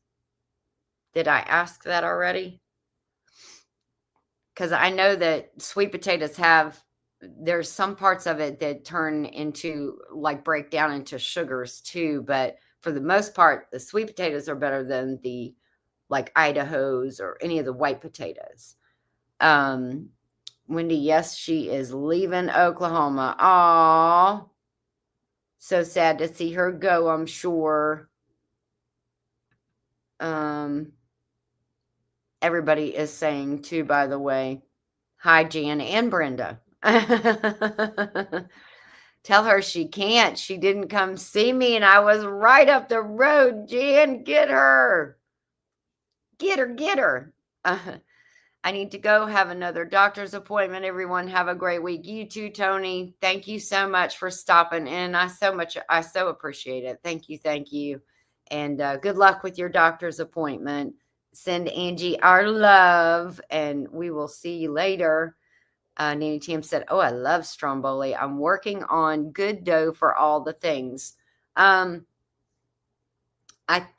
Did I ask that already? Because I know that sweet potatoes there's some parts of it that turn into, like, break down into sugars too. But for the most part, the sweet potatoes are better than the, like, Idaho's or any of the white potatoes. Wendy, yes, she is leaving Oklahoma. Aw, so sad to see her go, I'm sure. Everybody is saying too, by the way. Hi, Jan and Brenda. Tell her she can't. She didn't come see me, and I was right up the road. Jan, get her. Get her, get her. I need to go have another doctor's appointment. Everyone have a great week. You too, Tony. Thank you so much for stopping in. I so appreciate it. Thank you. Thank you. And good luck with your doctor's appointment. Send Angie our love, and we will see you later. Nanny Tam said, "Oh, I love stromboli. I'm working on good dough for all the things." I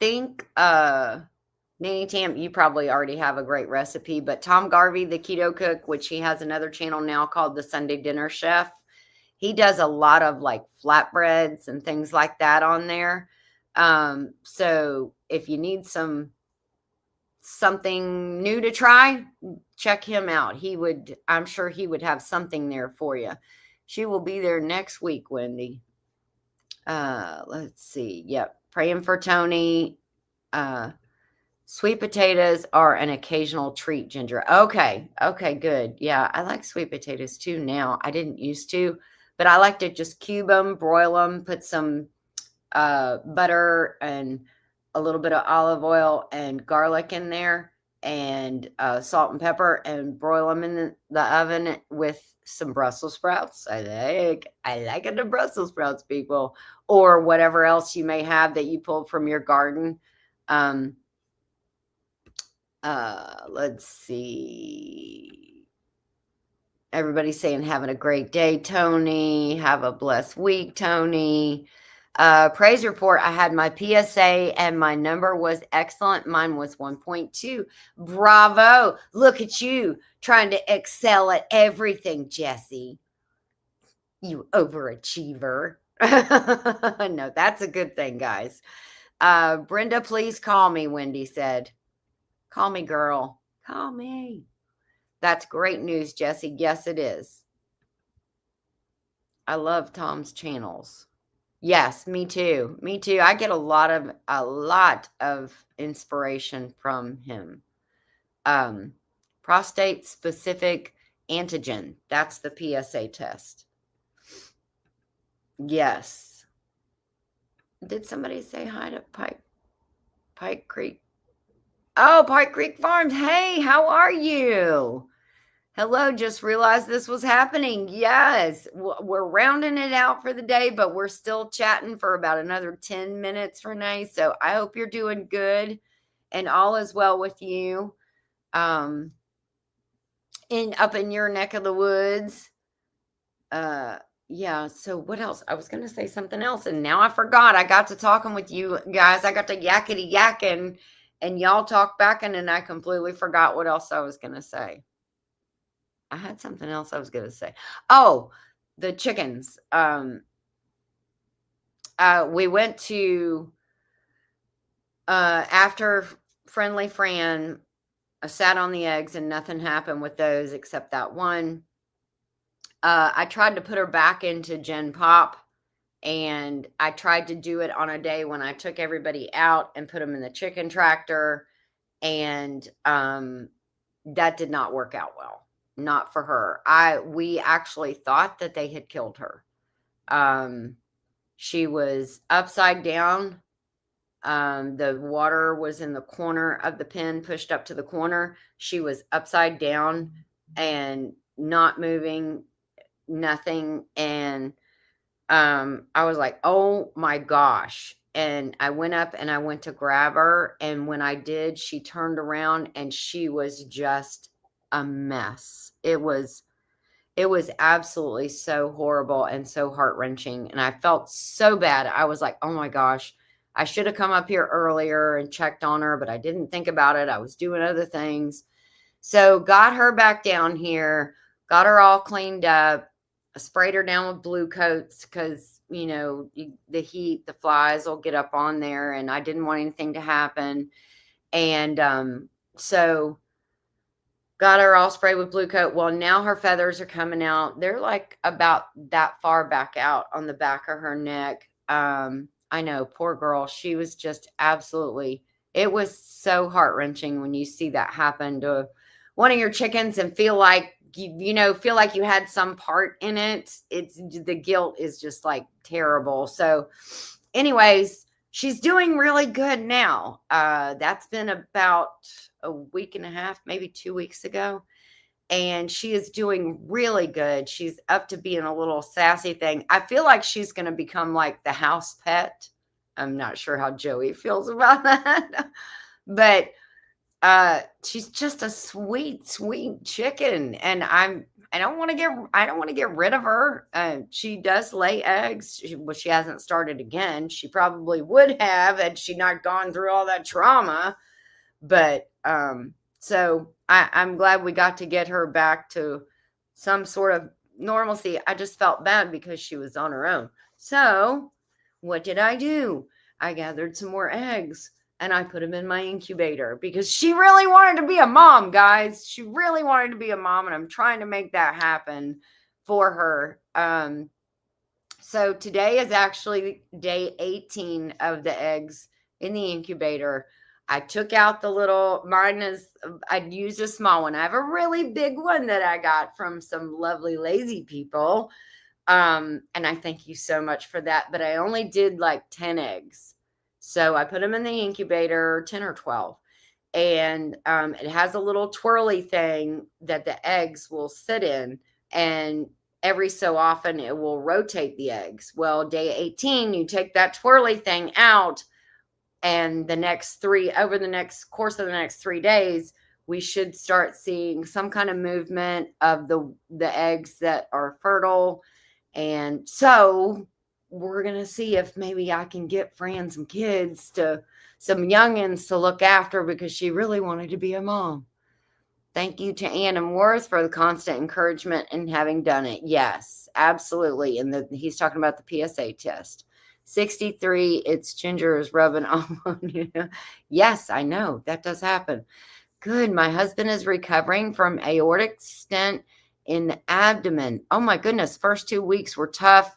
think Nanny Tam, you probably already have a great recipe, but Tom Garvey, the keto cook, which he has another channel now called the Sunday Dinner Chef, he does a lot of, like, flatbreads and things like that on there. So if you need something new to try, check him out. I'm sure he would have something there for you. She will be there next week, Wendy. Let's see. Yep. Praying for Tony. Sweet potatoes are an occasional treat, Ginger. Okay. Okay, good. Yeah, I like sweet potatoes too now. I didn't used to, but I like to just cube them, broil them, put some butter and a little bit of olive oil and garlic in there, and salt and pepper, and broil them in the oven with some Brussels sprouts. I like it, the Brussels sprouts, people, or whatever else you may have that you pulled from your garden. Let's see. Everybody's saying having a great day, Tony. Have a blessed week, Tony. Praise report. I had my PSA and my number was excellent. Mine was 1.2. Bravo. Look at you trying to excel at everything, Jesse. You overachiever. No, that's a good thing, guys. Brenda, please call me, Wendy said. Call me, girl. Call me. That's great news, Jesse. Yes, it is. I love Tom's channels. Yes, me too. Me too. I get a lot of inspiration from him. Prostate specific antigen. That's the PSA test. Yes. Did somebody say hi to Pike Creek? Oh, Pike Creek Farms. Hey, how are you? Hello, just realized this was happening. Yes, we're rounding it out for the day, but we're still chatting for about another 10 minutes, Renee. So I hope you're doing good and all is well with you. Up in your neck of the woods. Yeah, so what else? I was gonna say something else, and now I forgot. I got to talking with you guys. I got to yakety yakking, and y'all talk back, and then I completely forgot what else I was gonna say. I had something else I was gonna say. Oh, the chickens. We went to after Friendly Fran. I sat on the eggs, and nothing happened with those except that one. I tried to put her back into Gen Pop, and I tried to do it on a day when I took everybody out and put them in the chicken tractor, and that did not work out well. Not for her. We actually thought that they had killed her. Um, she was upside down. The water was in the corner of the pen, pushed up to the corner. She was upside down and not moving, nothing. And I was like, "Oh my gosh." And I went up and I went to grab her. And when I did, she turned around and she was just a mess. It was absolutely so horrible and so heart-wrenching. And I felt so bad. I was like, "Oh my gosh, I should have come up here earlier and checked on her, but I didn't think about it. I was doing other things." So got her back down here, got her all cleaned up, sprayed her down with blue coats because, the heat, the flies will get up on there, and I didn't want anything to happen. And so got her all sprayed with blue coat. Well, now her feathers are coming out. They're like about that far back out on the back of her neck. I know, poor girl. She was just absolutely, it was so heart wrenching when you see that happen to one of your chickens and feel like feel like you had some part in it. It's the guilt is just like terrible. So, anyways, she's doing really good now. That's been about a week and a half, maybe 2 weeks ago. And she is doing really good. She's up to being a little sassy thing. I feel like she's going to become like the house pet. I'm not sure how Joey feels about that. But she's just a sweet, sweet chicken. And I don't want to get rid of her. She does lay eggs. She hasn't started again. She probably would have had she not gone through all that trauma. But so I'm glad we got to get her back to some sort of normalcy. I just felt bad because she was on her own. So what did I do? I gathered some more eggs and I put them in my incubator because she really wanted to be a mom, guys. She really wanted to be a mom, and I'm trying to make that happen for her. So today is actually day 18 of the eggs in the incubator. I took out the little, I'd used a small one. I have a really big one that I got from some lovely lazy people. And I thank you so much for that. But I only did like 10 eggs. So I put them in the incubator, 10 or 12. And it has a little twirly thing that the eggs will sit in. And every so often it will rotate the eggs. Well, day 18, you take that twirly thing out, and over the next course of the next 3 days, we should start seeing some kind of movement of the eggs that are fertile. And so we're going to see if maybe I can get Fran some youngins to look after, because she really wanted to be a mom. Thank you to Ann and Worth for the constant encouragement and having done it. Yes, absolutely. And he's talking about the PSA test. 63, it's Ginger is rubbing on you. Yes, I know. That does happen. Good. My husband is recovering from aortic stent in the abdomen. Oh my goodness. First 2 weeks were tough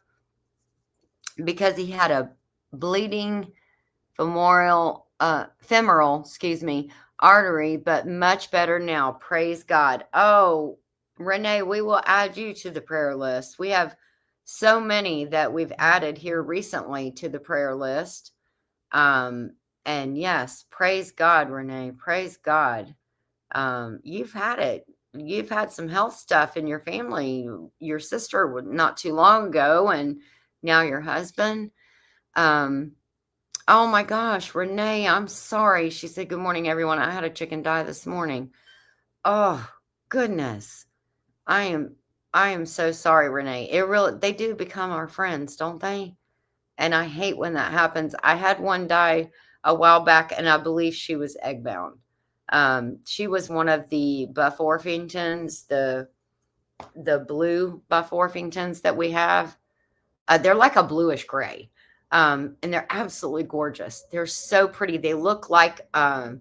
because he had a bleeding femoral, artery, but much better now. Praise God. Oh, Renee, we will add you to the prayer list. We have so many that we've added here recently to the prayer list. And yes, praise God, Renee. Praise God. You've had it. You've had some health stuff in your family. Your sister not too long ago, and now your husband. Oh my gosh, Renee, I'm sorry. She said, "Good morning, everyone. I had a chicken die this morning." Oh, goodness. I am. I am so sorry, Renee. They do become our friends, don't they? And I hate when that happens. I had one die a while back, and I believe she was egg bound. She was one of the Buff Orpingtons, the blue Buff Orpingtons that we have. They're like a bluish gray, and they're absolutely gorgeous. They're so pretty. They look like a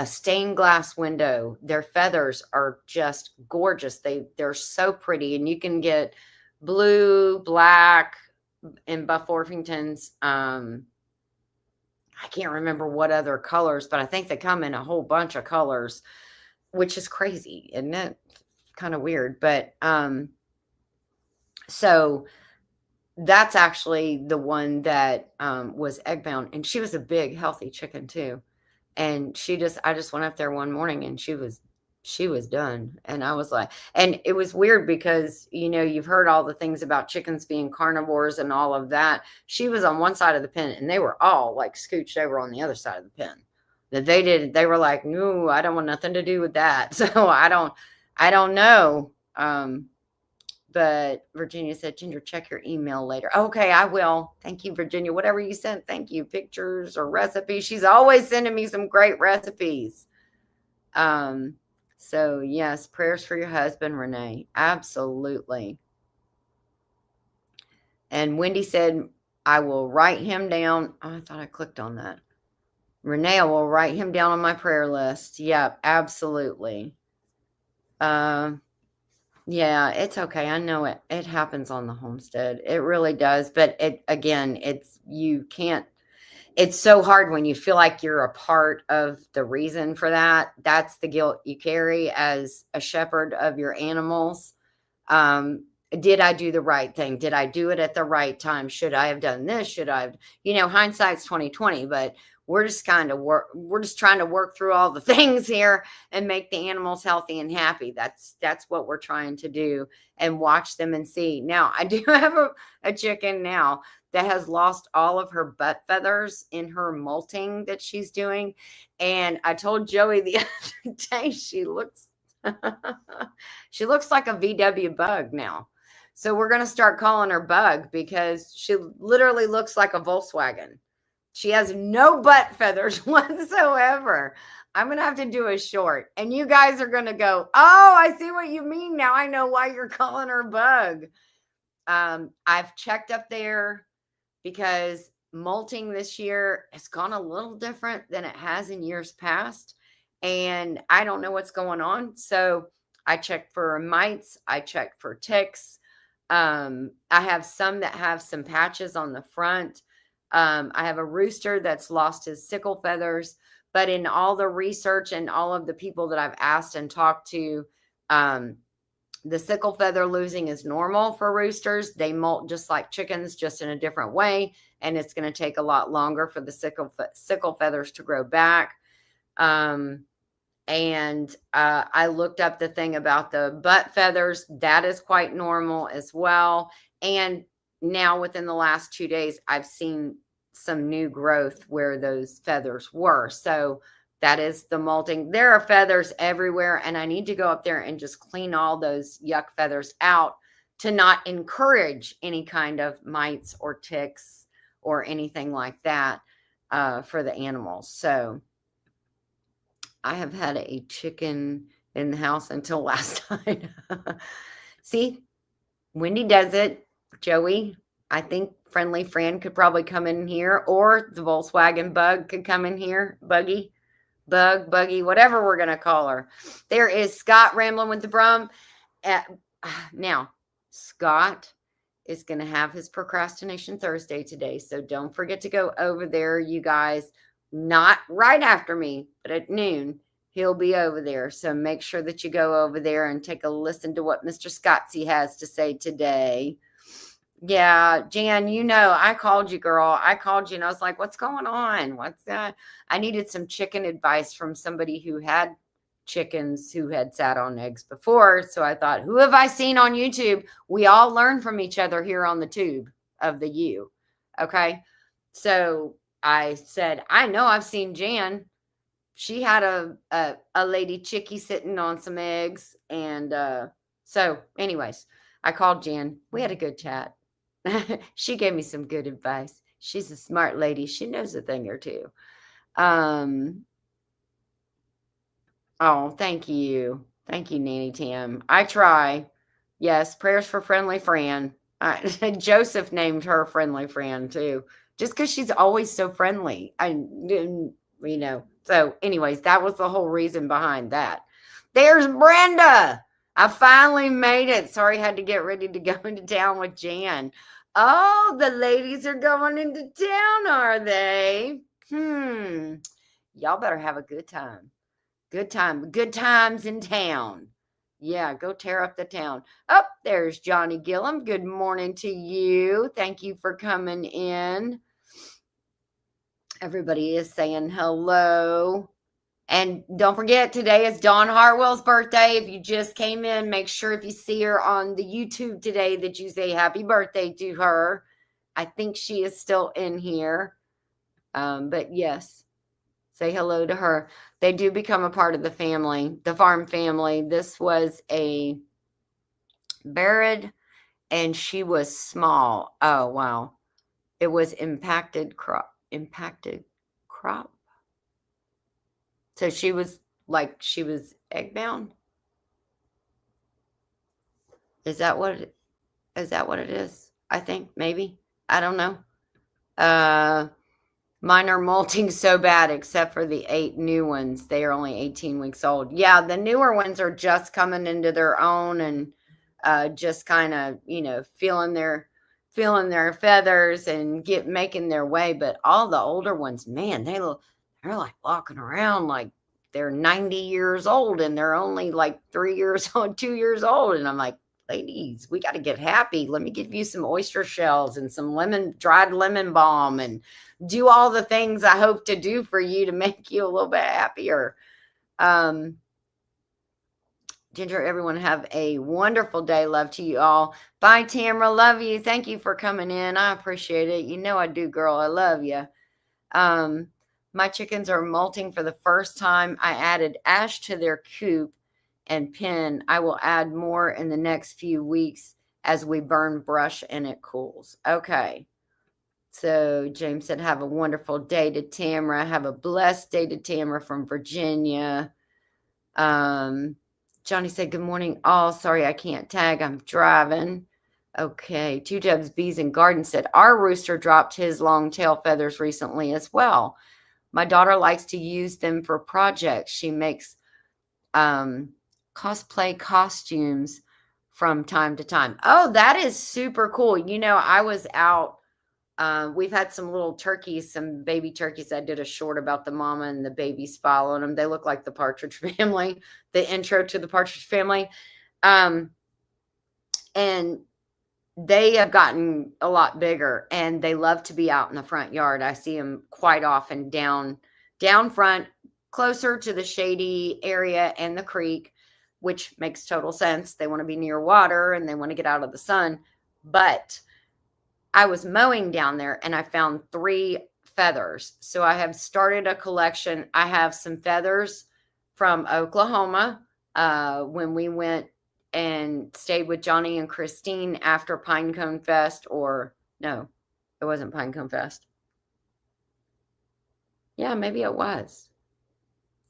stained glass window. Their feathers are just gorgeous. They're so pretty, and you can get blue, black, and Buff Orpingtons. I can't remember what other colors, but I think they come in a whole bunch of colors, which is crazy, isn't it? Kind of weird, but so that's actually the one that was egg bound, and she was a big, healthy chicken too. And I just went up there one morning, and she was done. And I was like, and it was weird because, you've heard all the things about chickens being carnivores and all of that. She was on one side of the pen, and they were all like scooched over on the other side of the pen. They were like, no, I don't want nothing to do with that. So I don't know. But Virginia said, Ginger, check your email later. Okay, I will. Thank you, Virginia. Whatever you sent, thank you. Pictures or recipes. She's always sending me some great recipes. So yes, prayers for your husband, Renee. Absolutely. And Wendy said, I will write him down. Oh, I thought I clicked on that. Renee, I will write him down on my prayer list. Yep, absolutely. Yeah, it's okay. I know it happens on the homestead. It really does. But it's so hard when you feel like you're a part of the reason for that. That's the guilt you carry as a shepherd of your animals. Did I do the right thing? Did I do it at the right time? Should I have done this? Should I have, hindsight's 2020, but we're just trying to work through all the things here and make the animals healthy and happy. That's what we're trying to do, and watch them and see. Now, I do have a chicken now that has lost all of her butt feathers in her molting that she's doing. And I told Joey the other day, she looks like a VW bug now. So we're going to start calling her Bug, because she literally looks like a Volkswagen. She has no butt feathers whatsoever. I'm going to have to do a short, and you guys are going to go, oh, I see what you mean. Now I know why you're calling her Bug. I've checked up there because molting this year has gone a little different than it has in years past. And I don't know what's going on. So I checked for mites. I checked for ticks. I have some that have some patches on the front. I have a rooster that's lost his sickle feathers. But in all the research and all of the people that I've asked and talked to, the sickle feather losing is normal for roosters. They molt just like chickens, just in a different way. And it's going to take a lot longer for the sickle feathers to grow back. And I looked up the thing about the butt feathers. That is quite normal as well. And now within the last 2 days, I've seen some new growth where those feathers were. So that is the molting. There are feathers everywhere, and I need to go up there and just clean all those yuck feathers out to not encourage any kind of mites or ticks or anything like that for the animals. So I have had a chicken in the house until last night. See, Wendy does it. Joey, I think Friendly Friend could probably come in here, or the Volkswagen Bug could come in here. Buggy, whatever we're going to call her. There is Scott rambling with the Brum. Now, Scott is going to have his Procrastination Thursday today. So don't forget to go over there, you guys. Not right after me, but at noon, he'll be over there. So make sure that you go over there and take a listen to what Mr. Scottsy has to say today. Yeah, Jan, I called you, girl. I called you, and I was like, what's going on? What's that? I needed some chicken advice from somebody who had chickens who had sat on eggs before. So I thought, who have I seen on YouTube? We all learn from each other here on the tube of the U. Okay. So I said, I know I've seen Jan. She had a lady chickie sitting on some eggs, and So, anyways, I called Jan. We had a good chat. She gave me some good advice. She's a smart lady. She knows a thing or two. Um, oh, thank you. Thank you, Nanny Tam. I try. Yes, prayers for Friendly Fran. Joseph named her Friendly Fran too, just because she's always so friendly. I didn't, So, anyways, that was the whole reason behind that. There's Brenda. I finally made it. Sorry, I had to get ready to go into town with Jan. Oh, the ladies are going into town, are they? Y'all better have a good time. Good time. Good times in town. Yeah, go tear up the town. Oh, there's Johnny Gillum. Good morning to you. Thank you for coming in. Everybody is saying hello. And don't forget, today is Dawn Hartwell's birthday. If you just came in, make sure if you see her on the YouTube today that you say happy birthday to her. I think she is still in here. But yes, say hello to her. They do become a part of the family, the farm family. This was a Barid, and she was small. Oh, wow. It was impacted crop. So she was egg bound. Is that what it is? I think maybe. I don't know. Mine are molting so bad, except for the 8 new ones. They are only 18 weeks old. Yeah, the newer ones are just coming into their own and just kind of, feeling their feathers and making their way. But all the older ones, man, they're like walking around like they're 90 years old and they're only like 3 years old, 2 years old. And I'm like, ladies, we got to get happy. Let me give you some oyster shells and some dried lemon balm and do all the things I hope to do for you to make you a little bit happier. Ginger, everyone have a wonderful day. Love to you all. Bye, Tamara. Love you. Thank you for coming in. I appreciate it. You know I do, girl. I love you. My chickens are molting for the first time. I added ash to their coop and pen. I will add more in the next few weeks as we burn brush and it cools. Okay. So James said, have a wonderful day to Tamara. Have a blessed day to Tamara from Virginia. Johnny said, good morning all. Sorry, I can't tag. I'm driving. Okay. 2 Dubs Bees and Garden said, our rooster dropped his long tail feathers recently as well. My daughter likes to use them for projects. She makes cosplay costumes from time to time. Oh, that is super cool. I was out. We've had some little turkeys, some baby turkeys. I did a short about the mama and the babies following them. They look like the Partridge Family, the intro to the Partridge Family. And they have gotten a lot bigger and they love to be out in the front yard. I see them quite often down front, closer to the shady area and the creek, which makes total sense. They want to be near water and they want to get out of the sun. But I was mowing down there and I found 3 feathers. So I have started a collection. I have some feathers from Oklahoma when we went and stayed with Johnny and Christine after Pinecone Fest, or no, it wasn't Pinecone Fest. Yeah, maybe it was.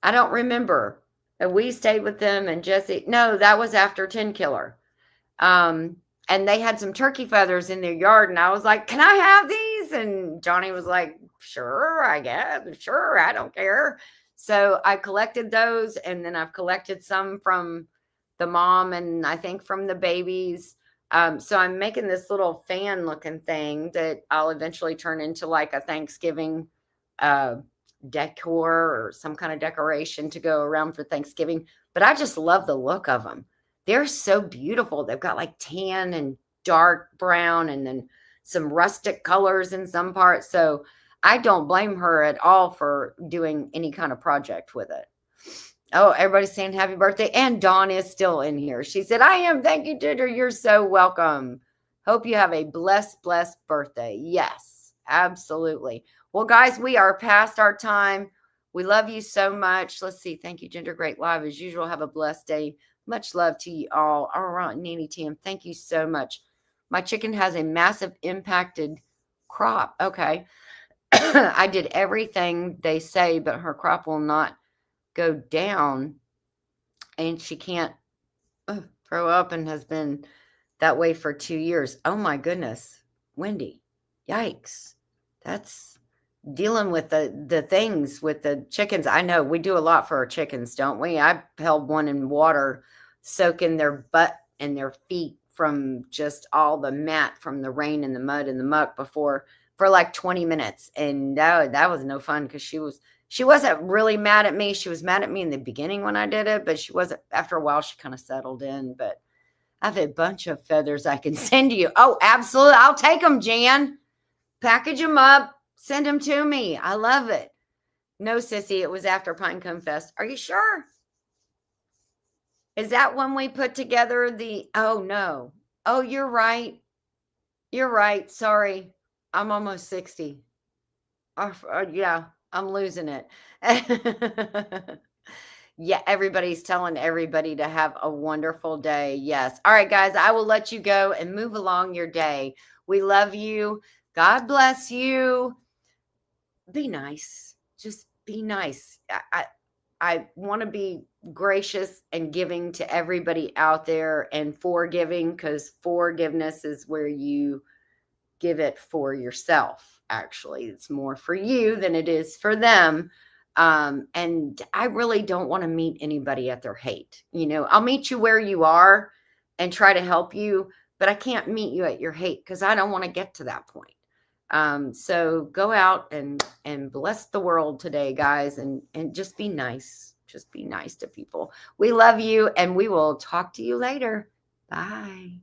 I don't remember. We stayed with them and Jesse. No, that was after 10 Killer. And they had some turkey feathers in their yard. And I was like, can I have these? And Johnny was like, sure, I guess. Sure, I don't care. So I collected those. And then I've collected some from the mom and I think from the babies. So I'm making this little fan looking thing that I'll eventually turn into like a Thanksgiving decor or some kind of decoration to go around for Thanksgiving. But I just love the look of them. They're so beautiful. They've got like tan and dark brown and then some rustic colors in some parts. So I don't blame her at all for doing any kind of project with it. Oh, everybody's saying happy birthday. And Dawn is still in here. She said, I am. Thank you, Ginger. You're so welcome. Hope you have a blessed birthday. Yes, absolutely. Well, guys, we are past our time. We love you so much. Let's see. Thank you, Ginger. Great live as usual. Have a blessed day. Much love to you all. All right, Nanny Tam, thank you so much. My chicken has a massive impacted crop. Okay. I did everything they say, but her crop will not go down, and she can't throw up and has been that way for 2 years. Oh my goodness, Wendy. Yikes. That's dealing with the things with the chickens. I know we do a lot for our chickens, don't we? I held one in water, soaking their butt and their feet from just all the mat from the rain and the mud and the muck before for like 20 minutes. And that was no fun because she wasn't really mad at me. She was mad at me in the beginning when I did it, but she wasn't. After a while, she kind of settled in. But I have a bunch of feathers I can send you. Oh, absolutely. I'll take them, Jan. Package them up. Send them to me. I love it. No, sissy, it was after Pinecone Fest. Are you sure? Is that when we put together the... Oh, no. Oh, you're right. You're right. Sorry. I'm almost 60. Yeah, I'm losing it. Yeah, everybody's telling everybody to have a wonderful day. Yes. All right, guys, I will let you go and move along your day. We love you. God bless you. Be nice. Just be nice. I want to be gracious and giving to everybody out there and forgiving, because forgiveness is where you give it for yourself. Actually, it's more for you than it is for them. And I really don't want to meet anybody at their hate. I'll meet you where you are and try to help you, but I can't meet you at your hate because I don't want to get to that point. So go out and bless the world today, guys, and just be nice. Just be nice to people. We love you, and we will talk to you later. Bye.